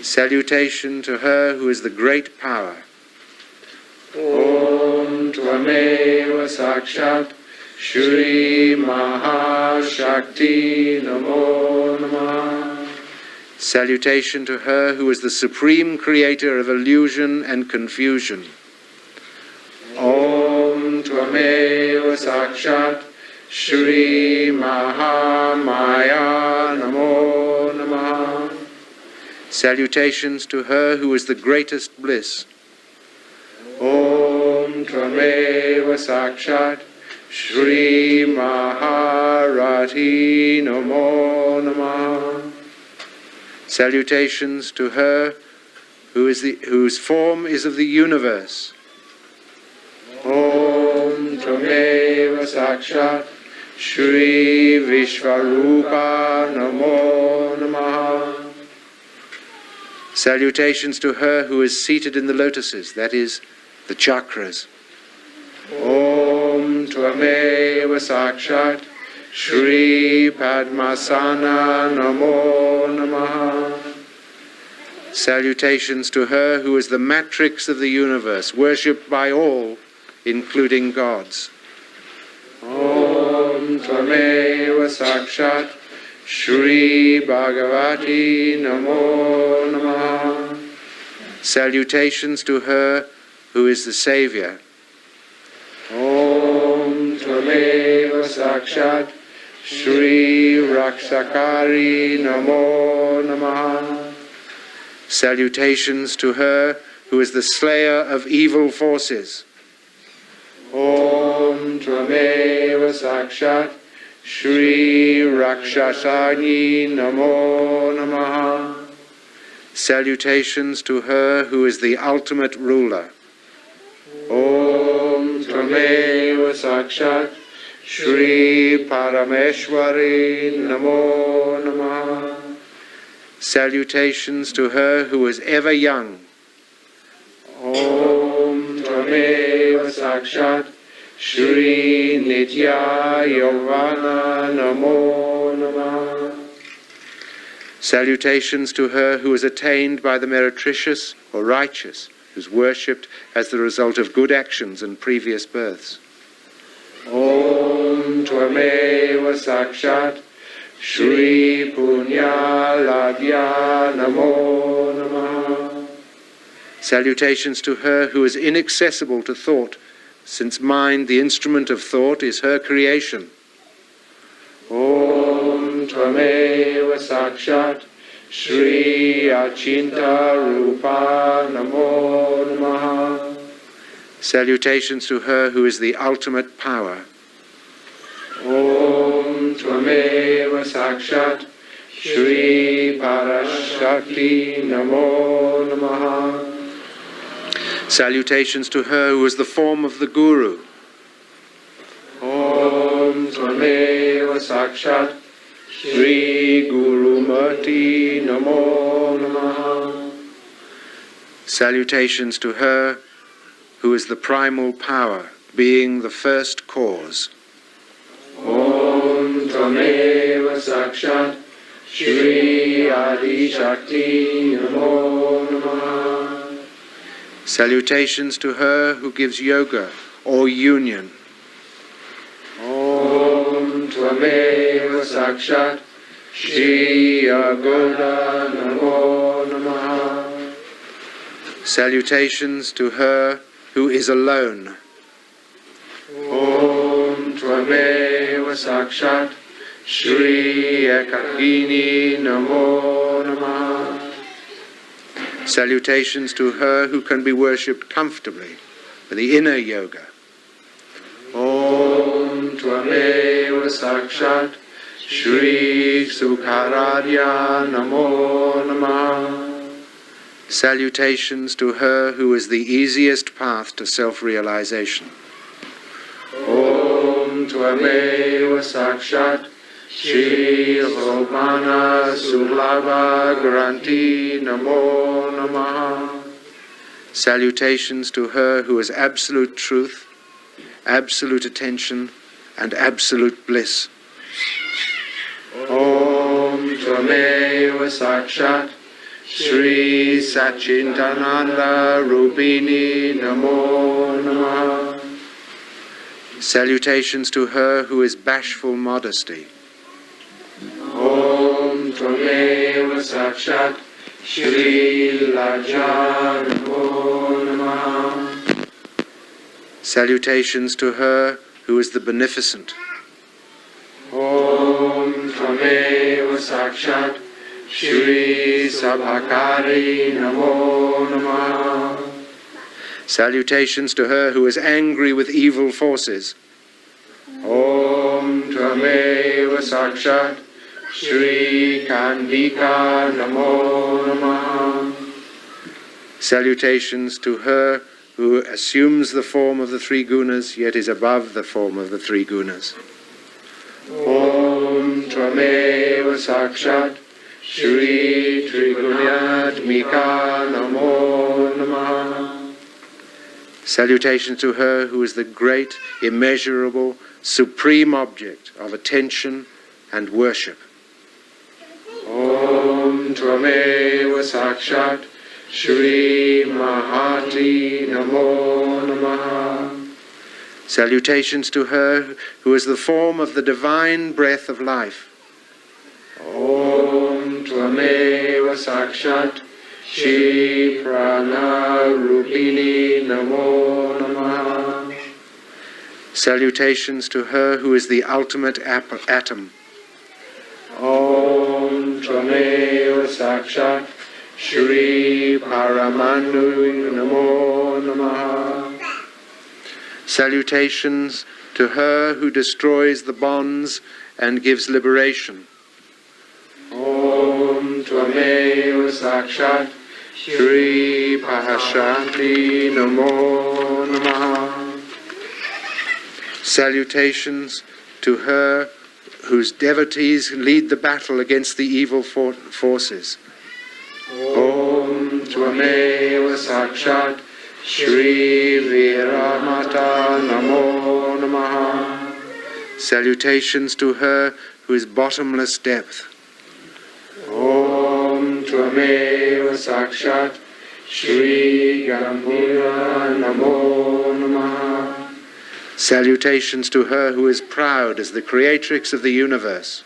Salutation to her who is the great power. Om Tvameva Sakshat Shri Mahashakti Namo Namaha. Salutation to her who is the supreme creator of illusion and confusion. Om Tvameva Sakshat Shri Mahamaya Namo Namaha. Salutations to her who is the greatest bliss. Om Tvameva Sakshat Shri Maharati Namo Namaha. Salutations to her whose form is of the universe. Om Tvameva Sakshat Shri Vishvarupa Namo Namaha. Salutations to her who is seated in the lotuses, that is, the chakras. Om Tvameva Sakshat Shri Padmasana Namo Namaha. Salutations to her who is the matrix of the universe, worshipped by all, including gods. Om Tvameva Sakshat Shri Bhagavati Namo Namaha. Salutations to her who is the Saviour. Om Tvameva Sakshat Shri Rakshakari Namo Namaha. Salutations to her who is the slayer of evil forces. Om Tvameva Sakshat Shri Rakshasani Namo Namaha. Salutations to her who is the ultimate ruler. Om Tvameva Sakshat Shri Parameshwari Namo Namaha. Salutations to her who is ever young. Om Tvameva Sakshat Shri Nitya Yovana Namo Namaha. Salutations to her who is attained by the meretricious or righteous, who is worshipped as the result of good actions and previous births. Om Tvameva Sakshat Shri Punya Ladhya Namo Namaha. Salutations to her who is inaccessible to thought, since mind, the instrument of thought, is her creation. Om Tvameva Sakshat Shri Achinta Rupa Namo Namaha. Salutations to her who is the ultimate power. Om Tvameva Sakshat Shri Parashakti Namo Namaha. Salutations to her who is the form of the Guru. Om Tvameva Sakshat Shri Guru Murti Namo Namaha. Salutations to her who is the primal power, being the first cause. Om Tvameva Sakshat Shri Adi Shakti Namo Namaha. Salutations to her who gives yoga or union. Om Tvameva Sakshat Shri Agoda Namo Namaha. Salutations to her who is alone. Om Tvameva Sakshat Shri Ekakini Namo Namaha. Salutations to her who can be worshipped comfortably with the inner yoga. Om Tvameva Sakshat Shri Sukharadhya Namo Namaha. Salutations to her who is the easiest path to self-realization. Om Tvameva Sakshat Shri Romana Sulabha Granti Namo Namaha. Salutations to her who is absolute truth, absolute attention, and absolute bliss. Om Tvameva Sakshat Shri Sachintananda Rupini Namo Namaha. Salutations to her who is bashful modesty. Om Tvameva Sakshat Shri Lajja Namo Namaha. Salutations to her who is the beneficent. Om Tvameva Sakshat Shri Sabhakari Namo Namaha. Salutations to her who is angry with evil forces. Om Tvameva Sakshat Shri Kandika Namo Namaha. Salutations to her who assumes the form of the three gunas, yet is above the form of the three gunas. Om Tvameva Sakshat Shri Trigunyatmika Namo Namaha. Salutations to her who is the great, immeasurable, supreme object of attention and worship. Om Tvameva Sakshat Shri Mahati Namo Namaha. Salutations to her who is the form of the divine breath of life. Om Tvameva Sakshat Shri Prana Rupini Namo Namaha. Salutations to her who is the ultimate atom. Om Tvameva Sakshat Shri Paramandu Namo Namaha. Salutations to her who destroys the bonds and gives liberation. Om Tvameva Sakshat Shri Pahashanti Namo Namaha. Salutations to her whose devotees lead the battle against the evil forces. Om Tvameva Sakshat Shri Viramata Namo Namaha. Salutations to her who is bottomless depth. Om Tvameva Sakshat Shri Gambhira Namo Namaha. Salutations to her who is proud as the creatrix of the universe.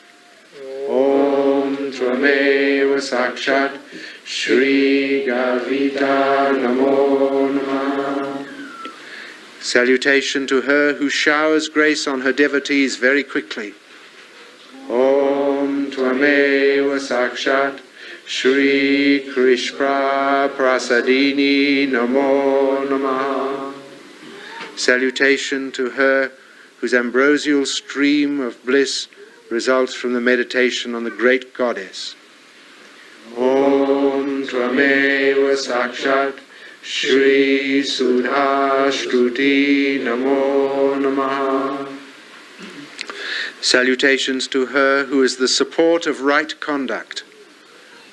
Om Tvameva Sakshat Shri Gavita Namo Namaha. Salutation to her who showers grace on her devotees very quickly. Om Tvameva Sakshat Shri Krishna Prasadini Namo Namaha. Salutation to her whose ambrosial stream of bliss results from the meditation on the great goddess. Om Tvameva Sakshat Shri Sudha Shruti Namo Namaha. Salutations to her who is the support of right conduct.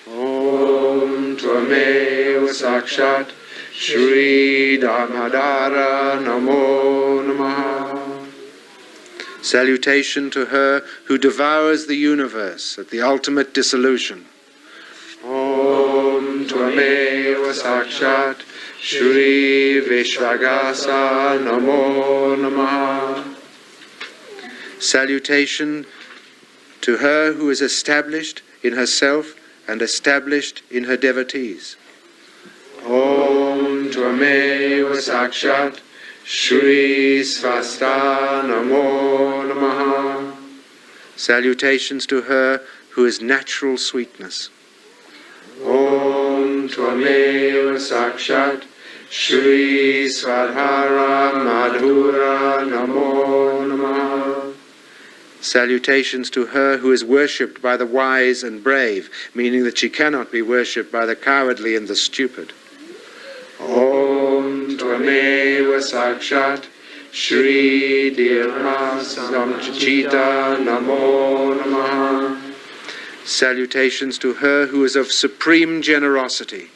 Om Tvameva Sakshat Shri Damodara Namo Namaha. Salutation to her who devours the universe at the ultimate dissolution. Om Tvameva Sakshat Shri Vishvagasa Namo Namaha. Salutation to her who is established in herself and established in her devotees. Om Tvameva Sakshat Shri Svasta Namo Namaha. Salutations to her who is natural sweetness. Om Tvameva Sakshat Shri Swadhara Madhura Namo Namaha. Salutations to her who is worshipped by the wise and brave, meaning that she cannot be worshipped by the cowardly and the stupid. Om Tvameva Sakshat Shri Dirma Samchita Namo Namaha. Salutations to her who is of supreme generosity.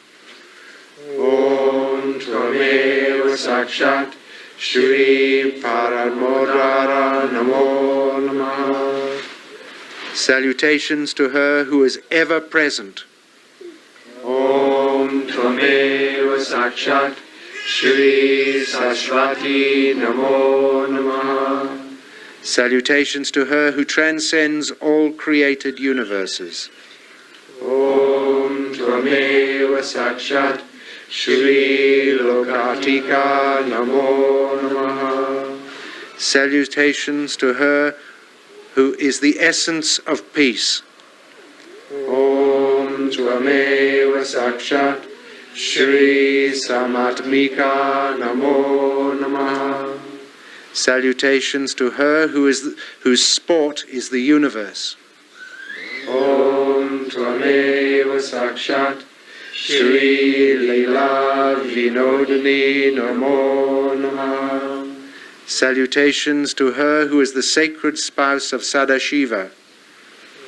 Om Tvameva Sakshat Shri Paramodara Namo Namaha. Salutations to her who is ever present. Om Tvameva Sakshat Shri Sashvati Namo Namaha. Salutations to her who transcends all created universes. Om Tvameva Sakshat Shri Lokatika Namo Namaha. Salutations to her who is the essence of peace. Om Tvameva Sakshat Shri Samatmika Namo Namaha. Salutations to her whose sport is the universe. Om Tvameva Sakshat Shri Leela Vinodini Namo Namaha. Salutations to her who is the sacred spouse of Sadashiva.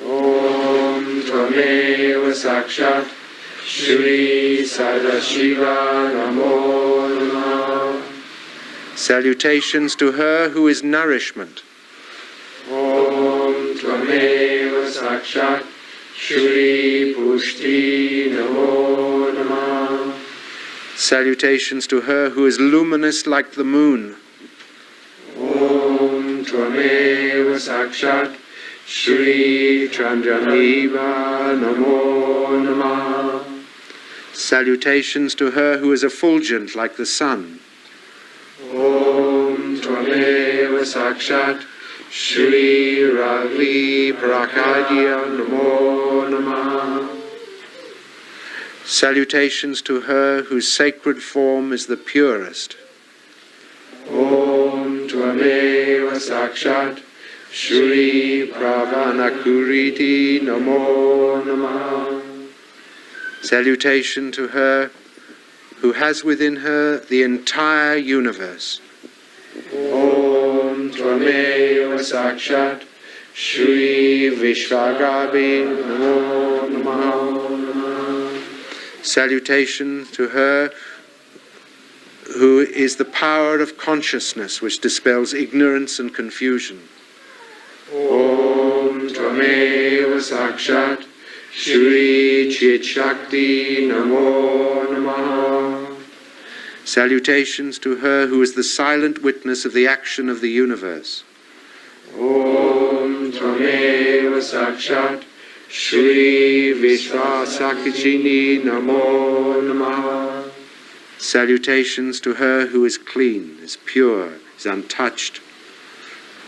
Om Tvameva Sakshat Shri Sadashiva Namo Namah. Salutations to her who is nourishment. Om Tvameva Sakshat Shri Pushti Namo Namah. Salutations to her who is luminous like the moon. Om Tvameva Sakshat Shri Chandraneva Namo Namah. Salutations to her who is effulgent like the sun. Om Tvameva Sakshat Shri Ravi Prakadya Namo Namah. Salutations to her whose sacred form is the purest. Om Tvameva Sakshat Shri Pravanakuriti Namo Namah. Salutation to her who has within her the entire universe. Om Tvameva Sakshat Shri Vishvagavi Namo Namah. Salutation to her who is the power of consciousness which dispels ignorance and confusion. Om Tvameva Sakshat Shri Chit Shakti Namo Namah. Salutations to her who is the silent witness of the action of the universe. Om Tvameva Sakshat Shri Vishvasakachini Namo Namah. Salutations to her who is clean, is pure, is untouched.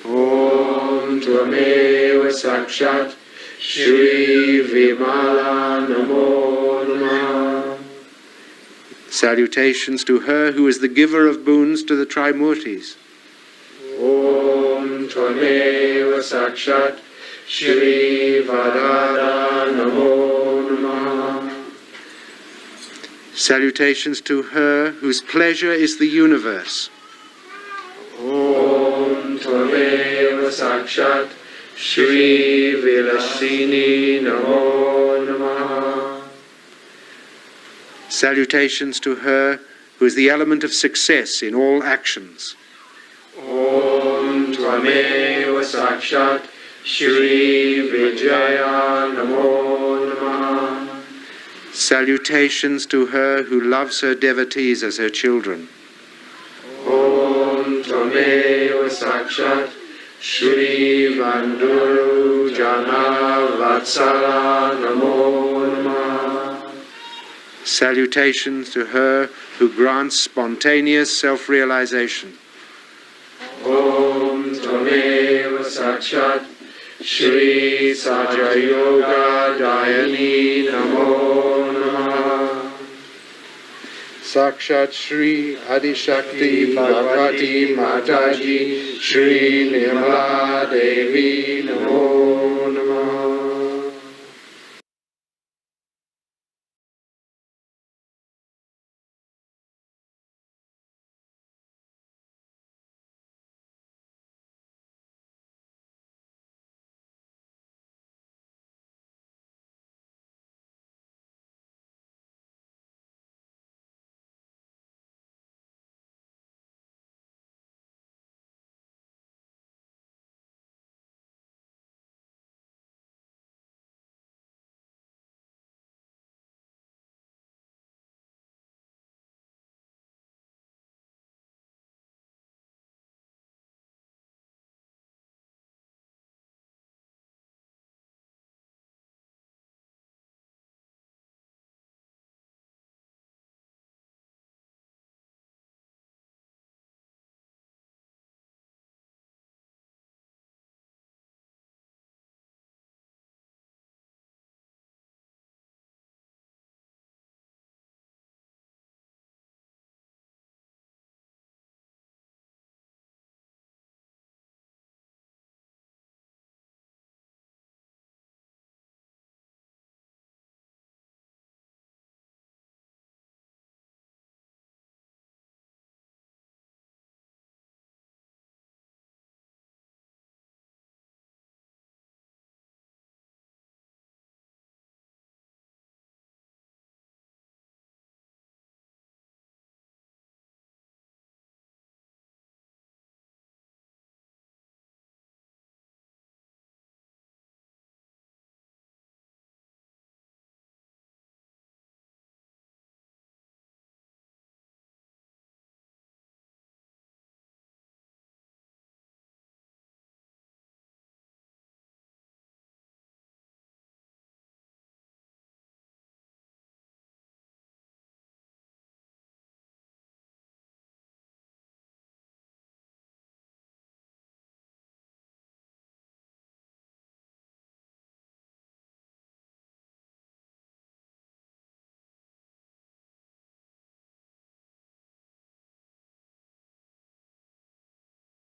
Om Tvameva Sakshat Shri Vimala Namo Namah. Salutations to her who is the giver of boons to the Trimurtis. Om Tvameva Sakshat Shri Vadada Namo Namah. Salutations to her whose pleasure is the universe. Om Tvameva Sakshat Shri Vilasini Namo Namah. Salutations to her who is the element of success in all actions. Om Tvameva Sakshat Shri Vijaya Namo Namah. Salutations to her who loves her devotees as her children. Om Tvameva Sakshat Shri Vanduru Jana Vatsala Namo Namah. Salutations to her who grants spontaneous self-realization. Om Tvameva Sakshat Shri Sajayoga Dayani Namo Namah. Sakshat Shri Adishakti Bhagavati Mataji Shri Nirmala Devi Namo Namah.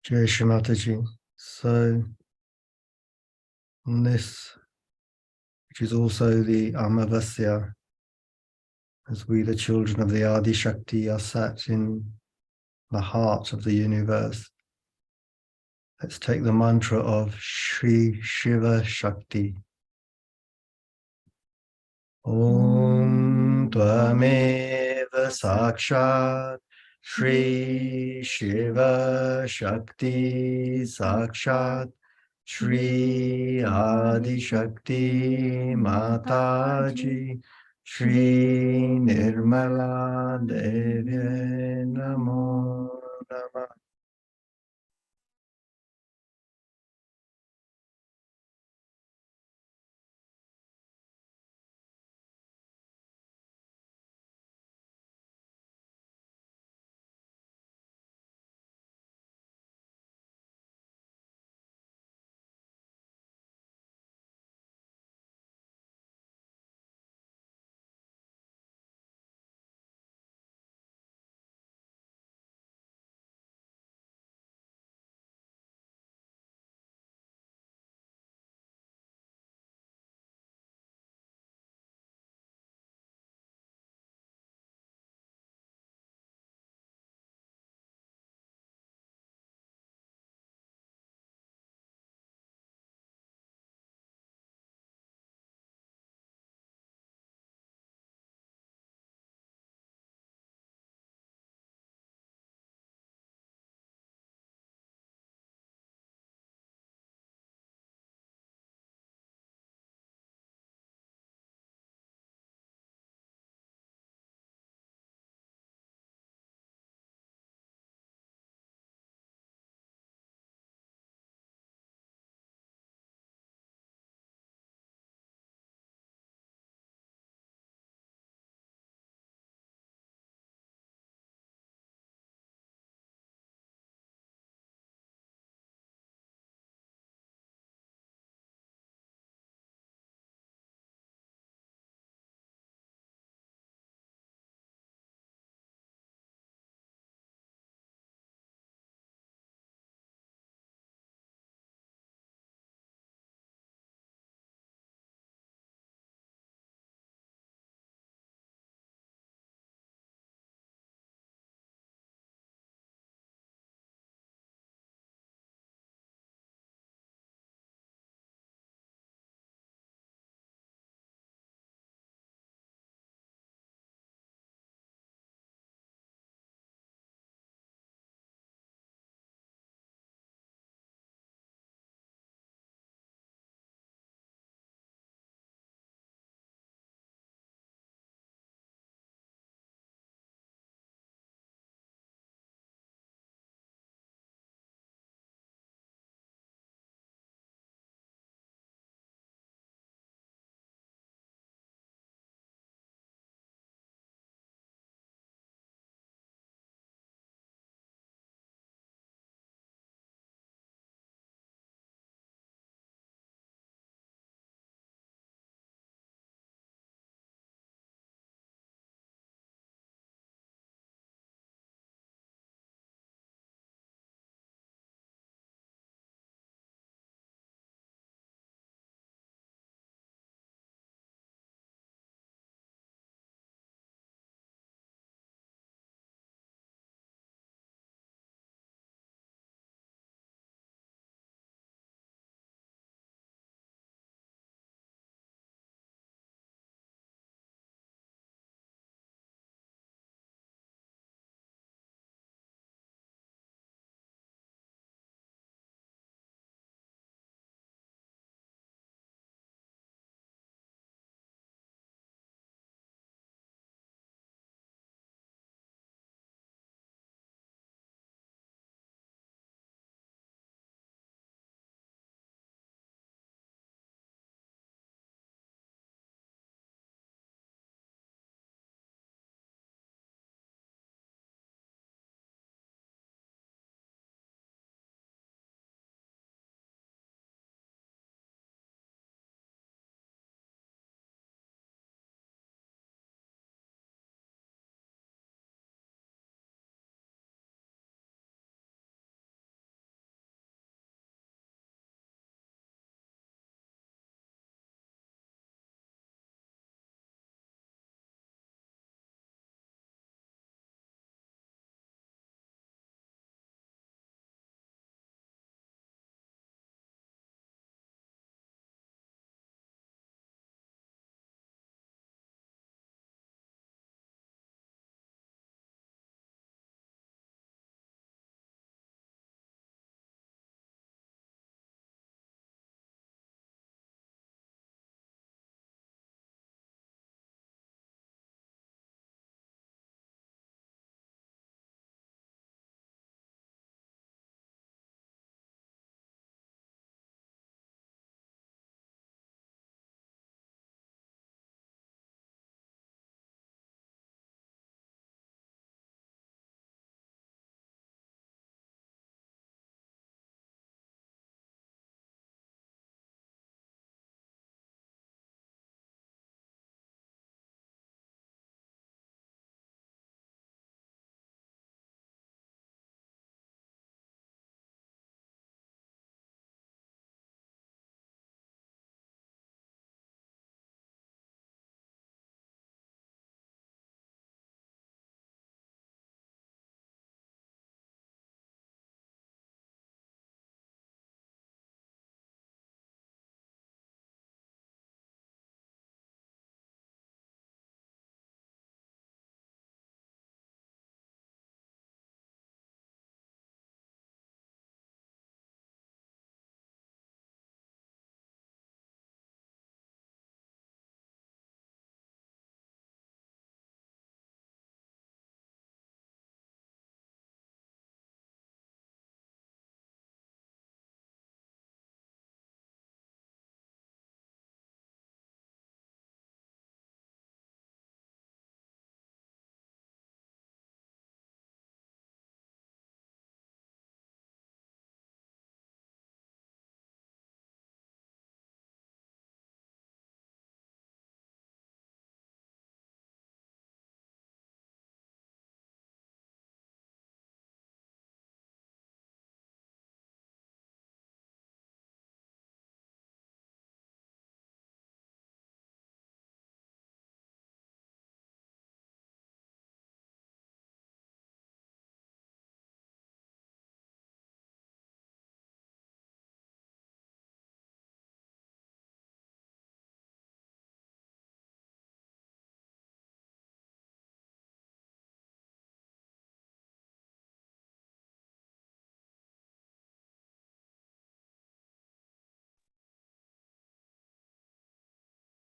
Jai Shri Mataji. So, on this, which is also the Amavasya, as we, the children of the Adi Shakti, are sat in the heart of the universe, let's take the mantra of Shri Shiva Shakti. Om Tvameva Sakshat Shri Shiva Shakti Sakshat Shri Adi Shakti Mataji Shri Nirmala Devi Namo Namah.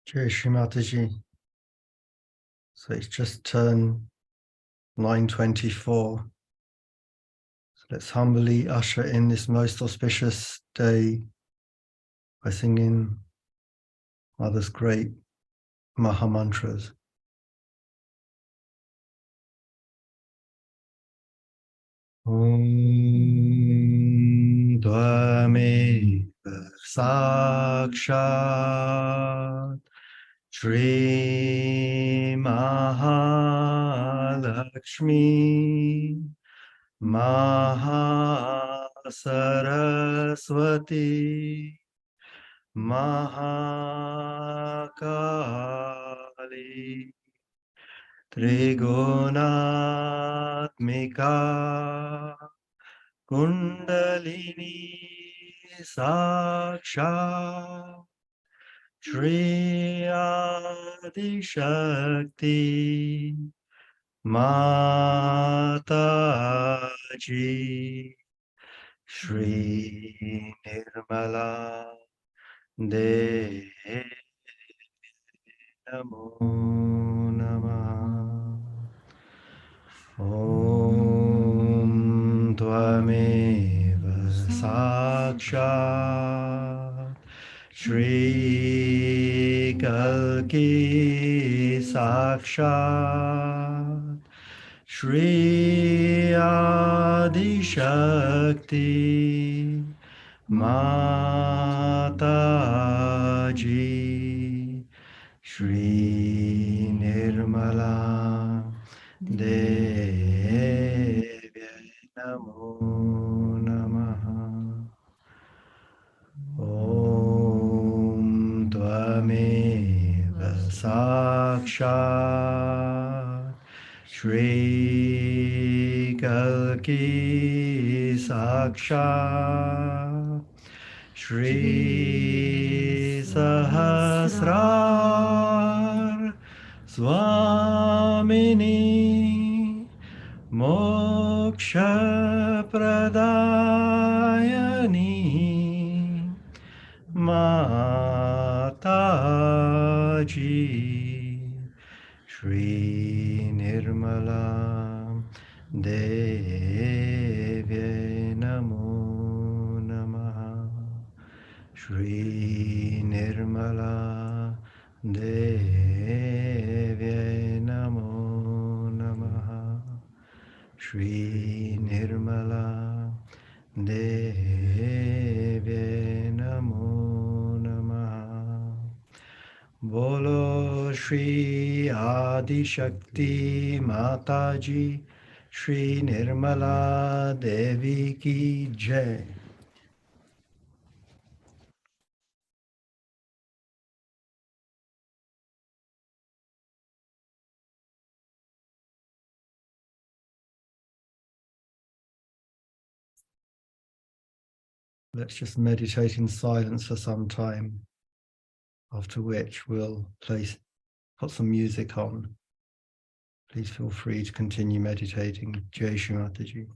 Jai Shri Mataji. So it's just turned 9:24. So let's humbly usher in this most auspicious day by singing Mother's great Maha Mantras. Om Dvameva Sakshat Shri Mahalakshmi Mahasaraswati Mahakali Trigunatmika Kundalini Saksha Shri Adi Shakti Mataji Shri Nirmala Devi Namo Namah Om Tvameva Sakshat Shri Kalki Sakshat Shri Adi Shakti Mataji Shri Nirmala Devi Namo Namaha Om Tvameva Sakshat Shri Kalki Sakshat Shri Sahasrar Swamini Moksha Pradayani Mataji Shri Nirmala Devi Namo Namaha Shri Nirmala Devi Namo Namaha Shri Nirmala Devi Namo Namaha Bolo Shri Adi Shakti Mataji Shri Nirmala Devi Ki Jai. Let's just meditate in silence for some time, after which we'll put some music on. Please feel free to continue meditating. Jai Shri Mataji.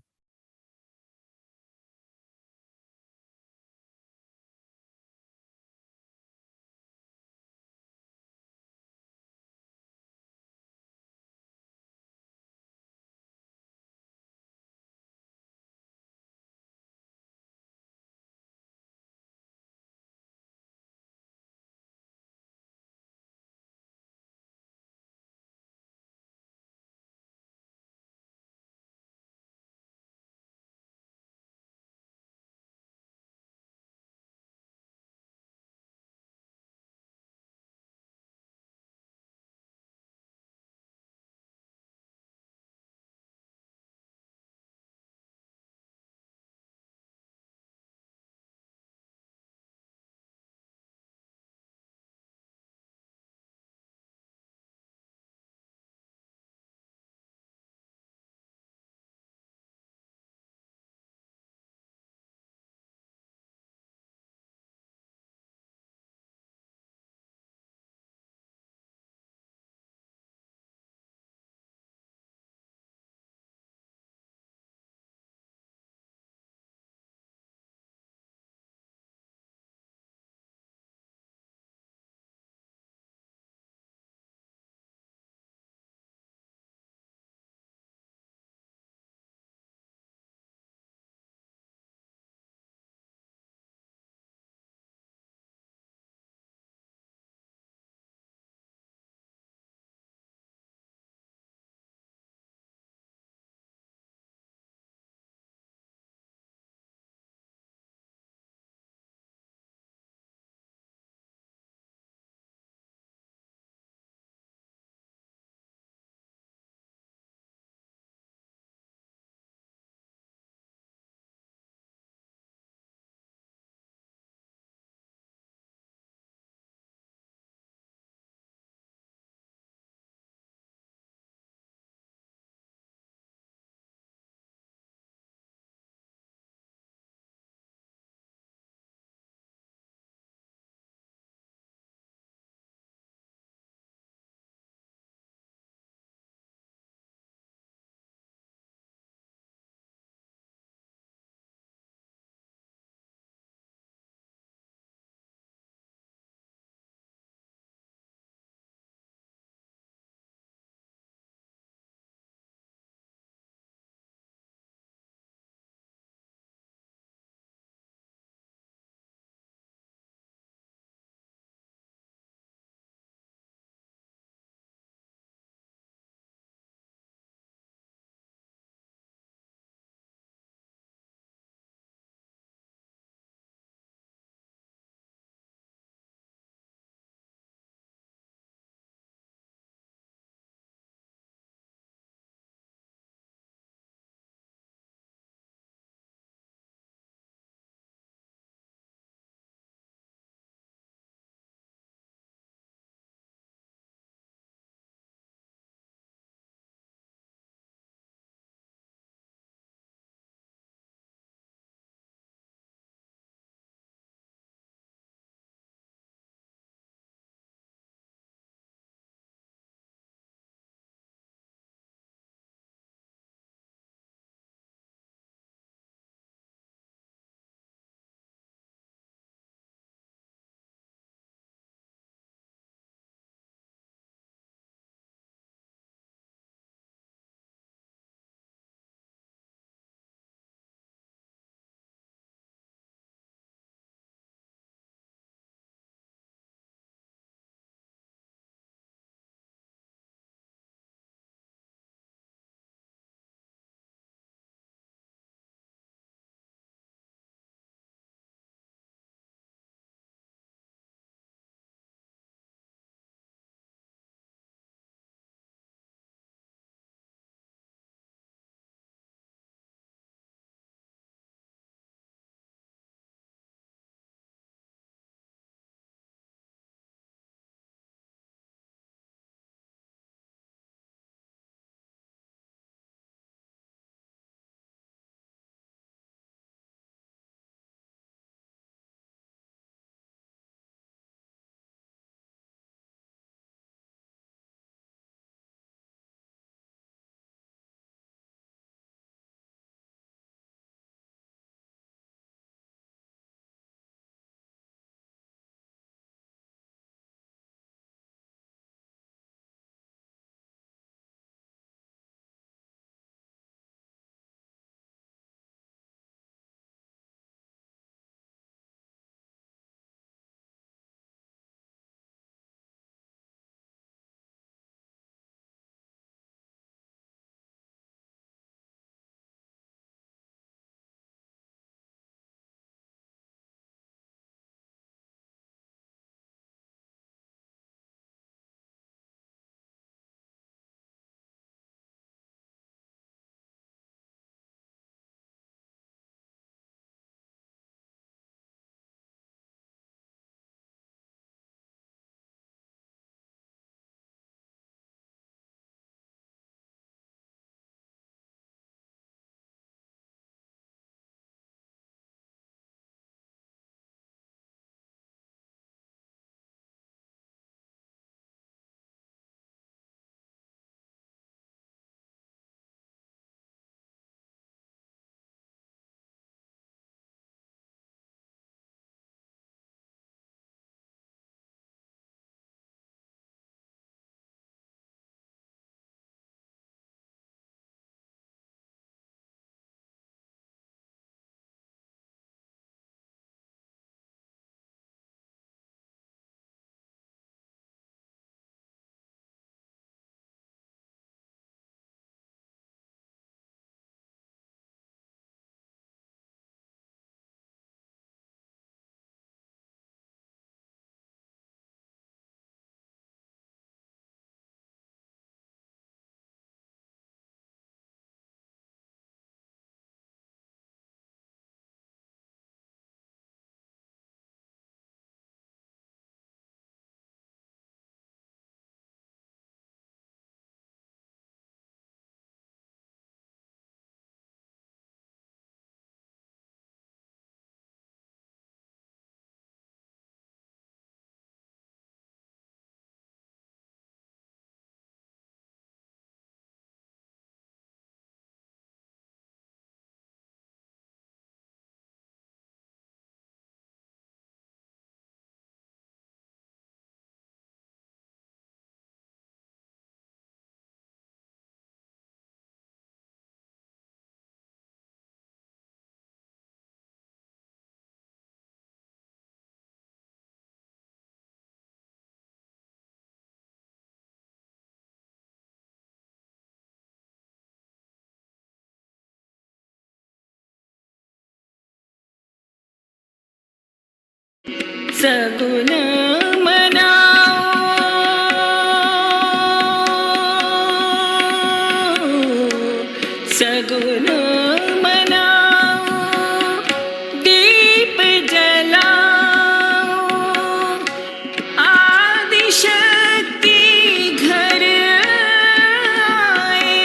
सगुण मनाओ, सगुण मनाओ, दीप जलाओ, आदिशक्ति घर आए,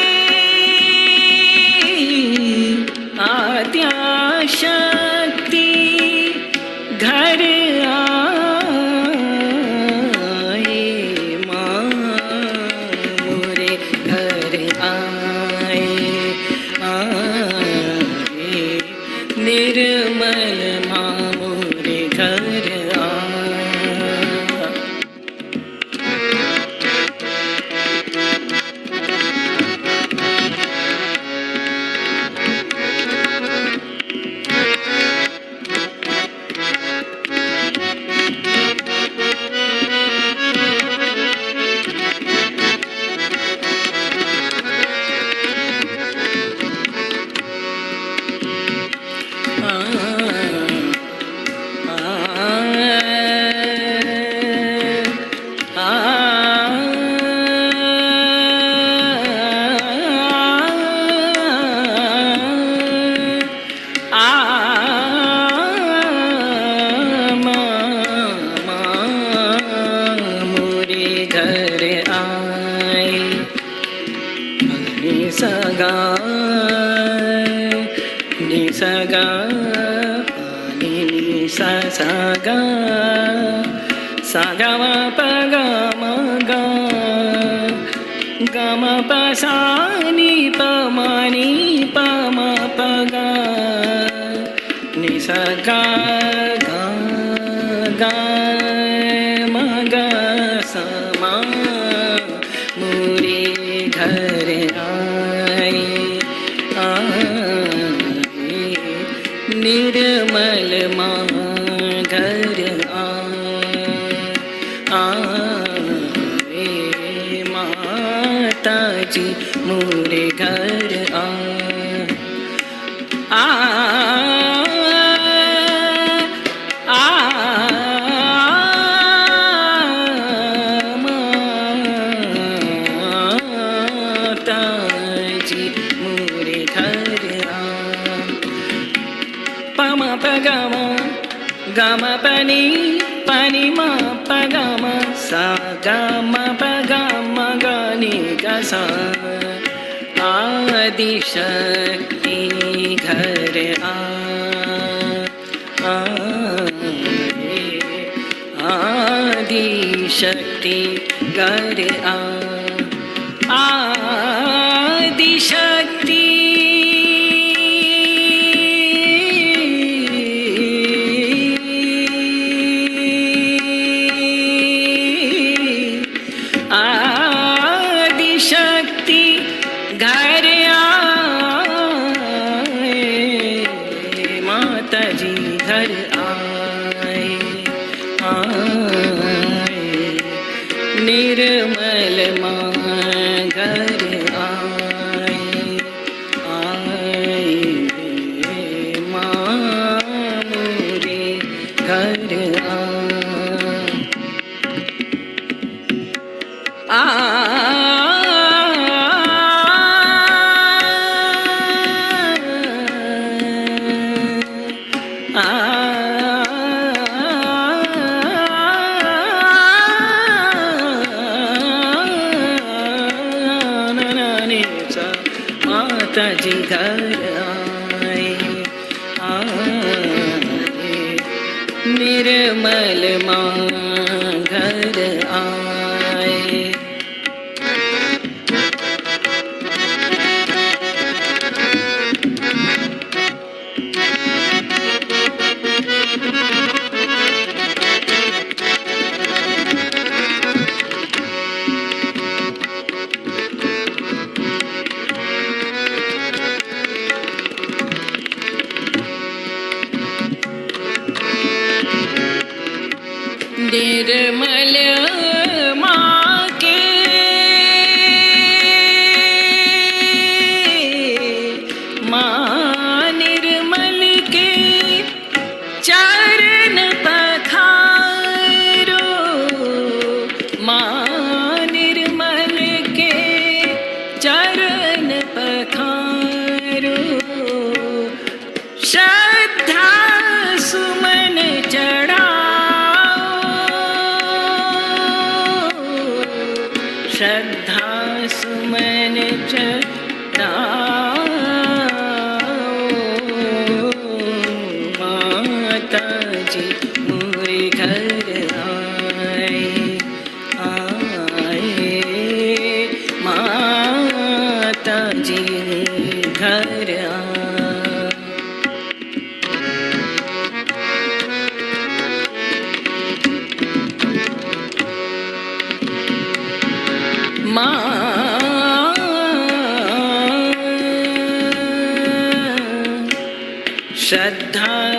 आद्याशक्ति घर आए, माँ मोरे घर आए, आए निर्मल माँ मोरे घर आए। मोरे घर आए, निसगा निसगा निसा सगा सगा म पग म ग ग म प सा नि प म नि प म प ग निसगा ग ग म ग स म मोरे घर आए, आए निर्मल माँ घर आए, माता जी मोरे घर माता जी मोरे घर पम पगम गम पनी पनी म पगम सा गम पगम गनि गसा आदिशक्ति घर आए, आदिशक्ति घर आदिशक्ति आदिशक्ति घर आए, माता जी घर आए, आए निर्मल माँ घर आए, आए माँ मोरे घर माता जी घर आए, आए निर्मल माँ घर आए। निर्मल माँ के माँ निर्मल के चरण पखार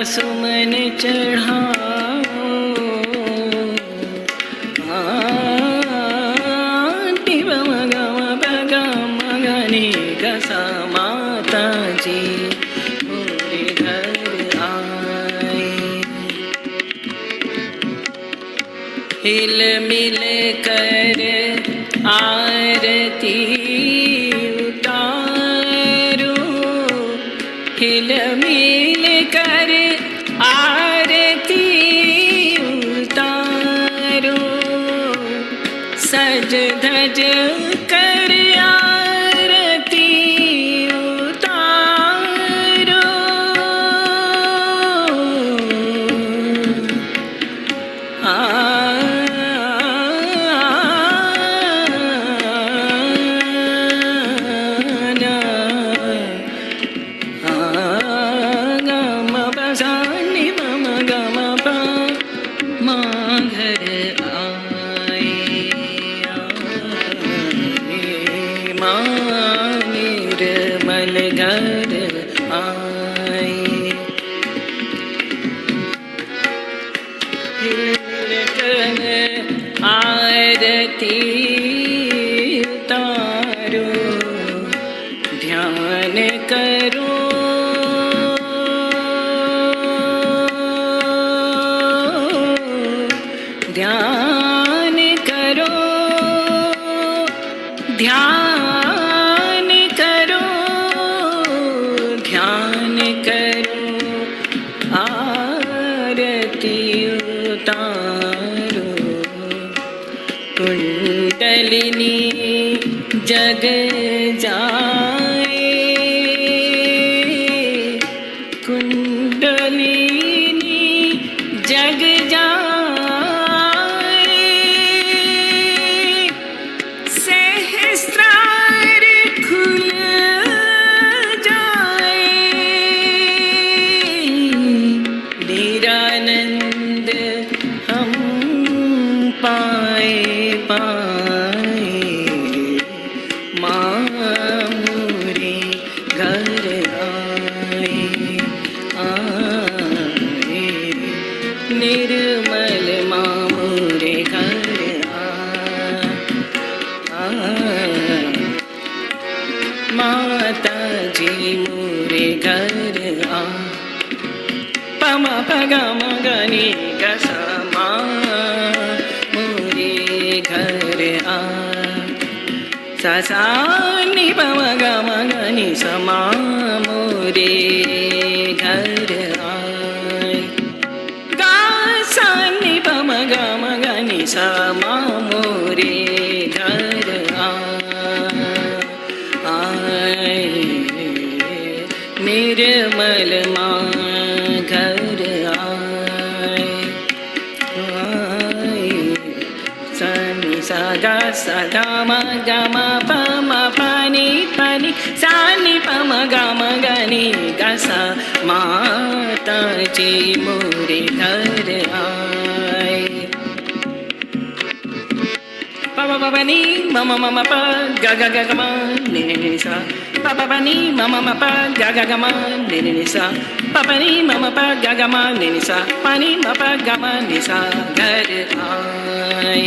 सुमन चढ़ाओ, टिब मगम पगम गनि गसा माता जी मोरे घर आए। हिल मिल कर आरती उतारो, हिल मिल कर आरती उतारो, सज धज कर आरती उतारो। निर्मल घर आए। आरती उतारो, ध्यान करो, ध्यान करो, ध्यान करो, ध्यान करो, आरती उतारो। कुंडलिनी जग जाए, कुंडलिनी जग जाए, सहस्त्रार खुल जाए, निरानंद हम पाए पाए, माँ मोरे घर आए आए, निर्मल माँ मोरे घर आए। माता जी मोरे घर आ, पम पगम गनि गसा माँ मोरे घर आ, सा नि पम गम गनि समा मोरे घर आए। गा सा नि पम गम गनि समा मोरे घर आए। निर्मल माँ घर आए आए। सनि सा गा सा गा म ग म प म प नि प नि सा नि प म ग म ग नि ग सा, माता जी मोरे घर आए। Pa pa pa pa ni ma ma ma ma pa ga ga ga ga ma ni ni ni sa, pa pa pa ni ma ma ma pa ga ga ga ma ni ni ni sa, pa pa ni ma ma pa ga ga ma ni ni sa, pa ni ma pa ga ma ni sa, घर आए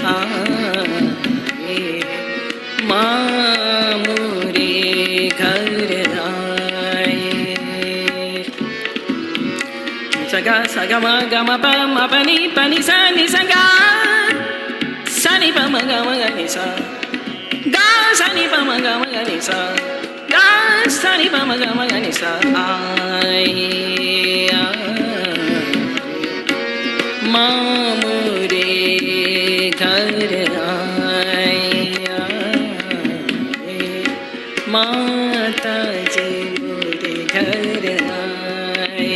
आए, माँ मोरे घर आए। सगा सगा मा गा मा पा मा पा नि सा नि सा गा, सा नि प म ग म ग नि सा, गा सा नि प म ग म ग नि सा, गा सा नि प म ग म ग नि सा, आए आए, माँ मोरे घर आए आए, माता जी मोरे घर आए।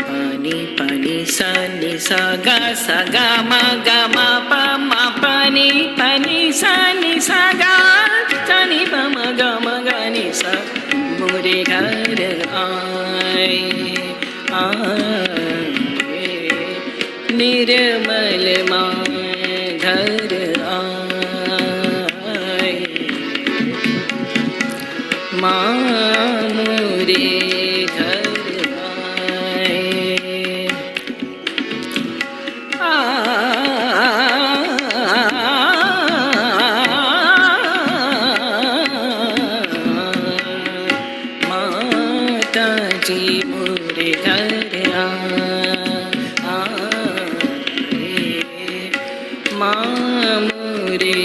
पानी पानी सा नि सा गा मा पा मा पा नि सा नि सा गा सा नि प म ग म ग नि सा, मोरे घर आए आए। निर्मल माँ घर आए, माँ मोरे घर आए। माता जी मोरे घर आए, माँ मोरे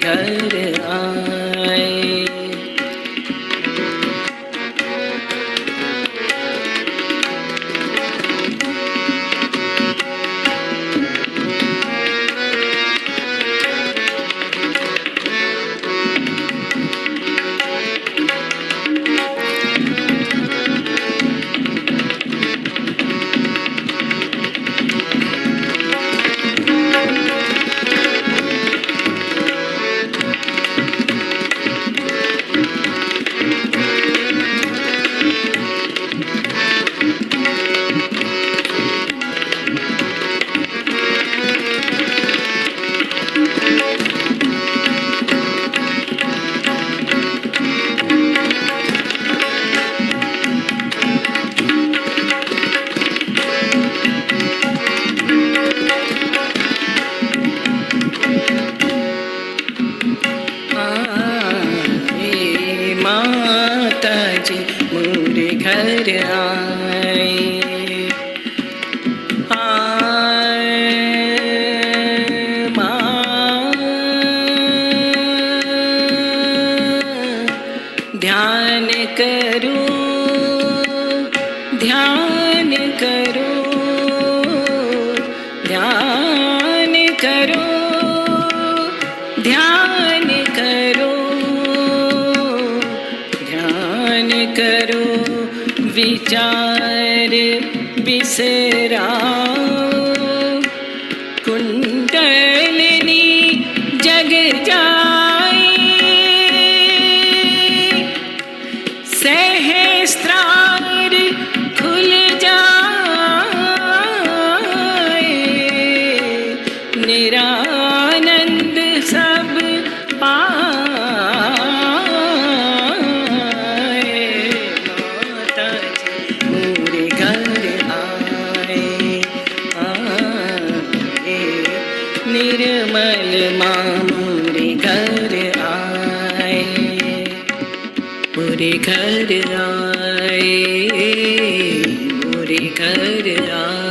घर आए। माता जी मोरे घर आए, माँ ध्यान करो, ध्यान करो, ध्यान करो, ध्यान करो, ध्यान करो, विचार बिसराओ, कुंडलिनी जग जाए, सहस्त्रार खुल जाए, निरानंद सब पाए। माता जी मोरे घर आए, निर्मल माँ मोरे घर आए, मोरे घर आए, मोरे घर आए।